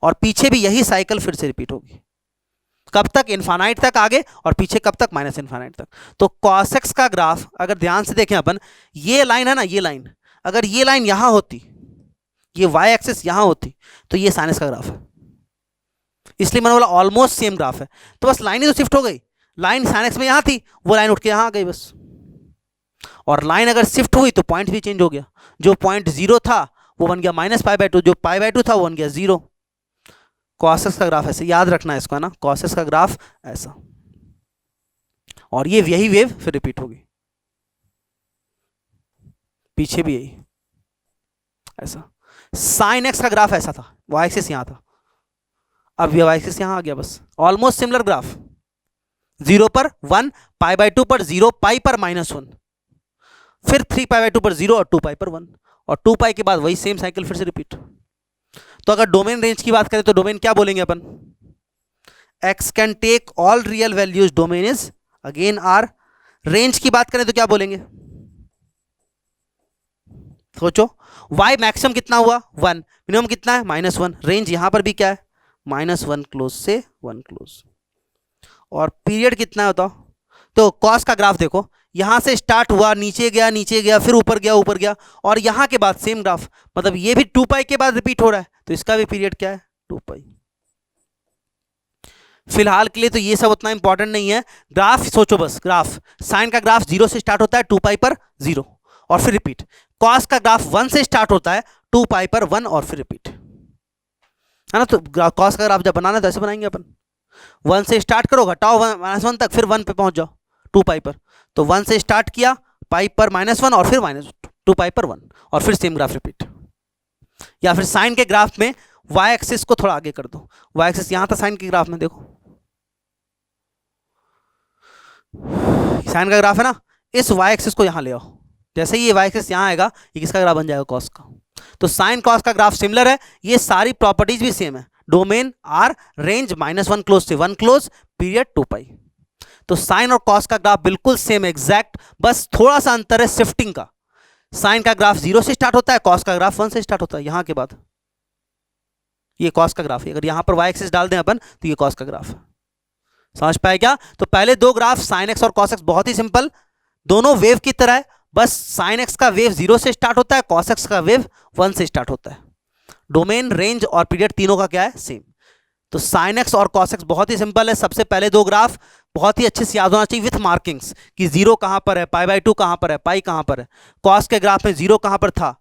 और पीछे भी यही साइकिल फिर से रिपीट होगी। कब तक, इन्फानाइट तक आगे, और पीछे कब तक, -इन्फानाइट तक। तो cos x का ग्राफ अगर ध्यान से देखें अपन, ये लाइन है ना, ये लाइन, अगर ये लाइन यहां होती, ये y एक्सिस यहां होती, तो ये sin x का ग्राफ है। इसलिए मैंने बोला ऑलमोस्ट सेम ग्राफ है। तो बस लाइन ही तो शिफ्ट हो गई, लाइन sin x में यहां थी, वो लाइन उठ के यहां आ गई बस। और लाइन अगर शिफ्ट हुई तो पॉइंट भी चेंज हो गया, जो पॉइंट 0 था वो बन गया -π/2, जो π/2 था वो बन गया 0। cos x का ग्राफ ऐसे याद रखना है इसको, है ना, cos x का ग्राफ ऐसा, और ये यही वेव फिर रिपीट होगी, पीछे भी यही ऐसा। sin x का ग्राफ ऐसा था, y एक्सिस यहां था, अब ये y एक्सिस यहां आ गया, बस ऑलमोस्ट सिमिलर ग्राफ। 0 पर 1, π/2 पर 0, पाई पर -1, फिर 3π/2 पर 0 और 2π पर 1, और 2π के बाद वही सेम साइकिल फिर से रिपीट। तो अगर डोमेन रेंज की बात करें तो डोमेन क्या बोलेंगे अपन, x can take all real values, domain is again R। Range की बात करें तो क्या बोलेंगे, सोचो, y मैक्सिमम कितना हुआ 1, मिनिमम कितना है -1, रेंज यहां पर भी क्या है -1 क्लोज से 1 क्लोज, और पीरियड कितना है बताओ। तो कॉस का ग्राफ देखो, यहां से स्टार्ट हुआ, नीचे गया, फिर ऊपर गया, और यहां के बाद सेम ग्राफ, मतलब ये भी 2π के बाद रिपीट हो रहा है, तो इसका भी पीरियड क्या है 2π। फिलहाल के लिए तो ये सब उतना इंपॉर्टेंट नहीं है, ग्राफ सोचो बस, ग्राफ साइन का ग्राफ 0 से स्टार्ट होता है 2π पर 0 और फिर रिपीट, कॉस का ग्राफ 1 से स्टार्ट होता है 2π पर 1 और फिर रिपीट, है ना। तो कॉस का ग्राफ जब बनाना है तो ऐसे बनाएंगे अपन, 1 से स्टार्ट करो, घटाओ -1 तक, फिर 1 पे पहुंच जाओ 2π पर, तो 1 से स्टार्ट किया, पाई पर -1 और फिर -2π पर 1 और फिर सेम ग्राफ रिपीट। या फिर साइन के ग्राफ में y एक्सिस को थोड़ा आगे कर दो, y एक्सिस यहां था साइन के ग्राफ में, देखो साइन का ग्राफ है ना, इस y एक्सिस को यहां ले आओ, जैसे ही ये y एक्सिस यहां आएगा ये किसका ग्राफ बन जाएगा कॉस का। तो साइन कॉस का ग्राफ सिमिलर है, ये सारी प्रॉपर्टीज भी सेम है, डोमेन R, रेंज -1 क्लोज से 1 क्लोज, पीरियड 2π। तो साइन और कॉस का ग्राफ बिल्कुल सेम एग्जैक्ट, बस थोड़ा सा अंतर है शिफ्टिंग का, साइन का ग्राफ 0 से स्टार्ट होता है, कॉस का ग्राफ 1 से स्टार्ट होता है, यहां के बाद ये कॉस का ग्राफ है, अगर यहां पर y एक्सिस डाल दें अपन तो ये कॉस का ग्राफ है। समझ पाए क्या। तो पहले दो ग्राफ साइन एक्स और कॉस एक्स बहुत ही सिंपल, दोनों वेव की तरह है, बस साइन एक्स का वेव 0 से स्टार्ट होता है, कॉस एक्स का वेव 1 से स्टार्ट होता है, डोमेन रेंज और पीरियड तीनों का क्या है सेम। तो साइन एक्स और कॉस एक्स बहुत ही सिंपल है, सबसे पहले दो ग्राफ बहुत ही अच्छे से याद होना चाहिए विथ मार्किंग्स कि 0 कहां पर है, π/2 कहां पर है, पाई कहां पर है। कॉस के ग्राफ में 0 कहां पर था,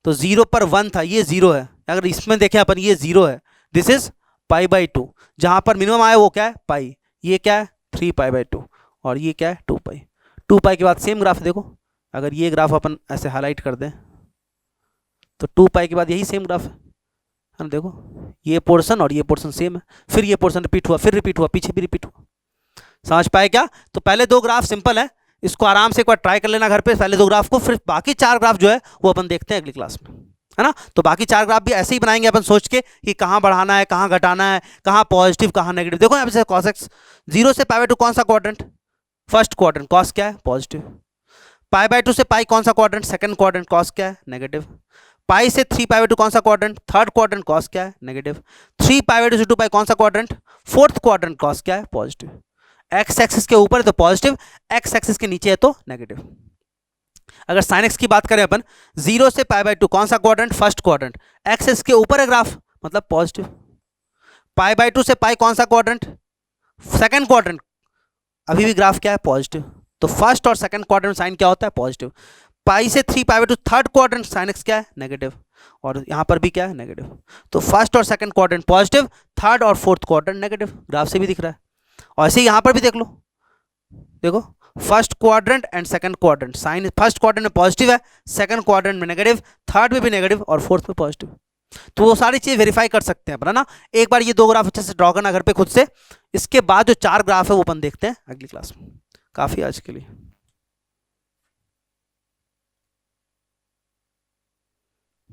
तो 0 पर 1 था, ये 0 है, अगर इसमें देखें अपन ये 0 है, दिस इज π/2, जहां पर मिनिमम आया वो क्या है पाई, ये क्या है 3π/2 और ये क्या है 2π। 2π के बाद सेम ग्राफ देखो, अगर ये ग्राफ अपन ऐसे हाईलाइट कर दें तो 2π के बाद यही सेम ग्राफ है ना, देखो ये पोर्शन और ये पोर्शन सेम है, फिर ये पोर्शन रिपीट हुआ, फिर रिपीट हुआ, पीछे भी रिपीट हुआ। समझ पाए क्या। तो पहले दो ग्राफ सिंपल है, इसको आराम से एक बार ट्राई कर लेना घर पे, पहले दो ग्राफ को, फिर बाकी चार ग्राफ जो है वो अपन देखते हैं अगली क्लास में, है ना। तो बाकी चार ग्राफ भी ऐसे ही बनाएंगे अपन सोच के कि कहाँ बढ़ाना है, कहाँ घटाना है, कहाँ पॉजिटिव कहाँ नेगेटिव। देखो यहाँ पे कॉस एक्स 0 से π/2 कौन सा क्वाड्रेंट, फर्स्ट क्वाड्रेंट, कॉस क्या है पॉजिटिव। π/2 से पाई कौन सा क्वाड्रेंट, सेकंड क्वाड्रेंट, कॉस क्या है नेगेटिव। पाई से 3π/2 कौन सा क्वाड्रेंट, थर्ड क्वाड्रेंट, कॉस क्या है नेगेटिव। 3π/2 से 2π कौन सा क्वाड्रेंट, फोर्थ क्वाड्रेंट, कॉस क्या है पॉजिटिव। एक्स एक्सिस के ऊपर है तो पॉजिटिव, एक्स एक्सिस के नीचे है तो नेगेटिव। अगर साइन एक्स की बात करें अपन, 0 से π/2 कौन सा quadrant, first quadrant, x axis के ऊपर है ग्राफ मतलब पॉजिटिव। π/2 से पाई कौन सा क्वाड्रेंट, सेकंड क्वाड्रेंट, अभी भी ग्राफ क्या है पॉजिटिव। तो फर्स्ट और सेकंड क्वाड्रेंट साइन क्या होता है पॉजिटिव। पाई से 3π/2 थर्ड क्वाड्रेंट, साइन एक्स क्या है नेगेटिव, और यहां पर भी क्या है नेगेटिव। तो फर्स्ट और सेकंड क्वाड्रेंट पॉजिटिव, थर्ड और फोर्थ क्वाड्रेंट नेगेटिव, ग्राफ से भी दिख रहा है। और ऐसे यहां पर भी देख लो, देखो first quadrant and second quadrant, sine first quadrant में पॉजिटिव है, सेकंड क्वाड्रेंट में नेगेटिव, थर्ड में भी नेगेटिव और फोर्थ में पॉजिटिव। तो वो सारी चीज वेरीफाई कर सकते हैं अपन, है ना। एक बार ये दो ग्राफ अच्छे से ड्रॉ करना घर पे खुद से, इसके बाद जो चार ग्राफ है वो अपन देखते हैं अगली क्लास में। काफी आज के लिए।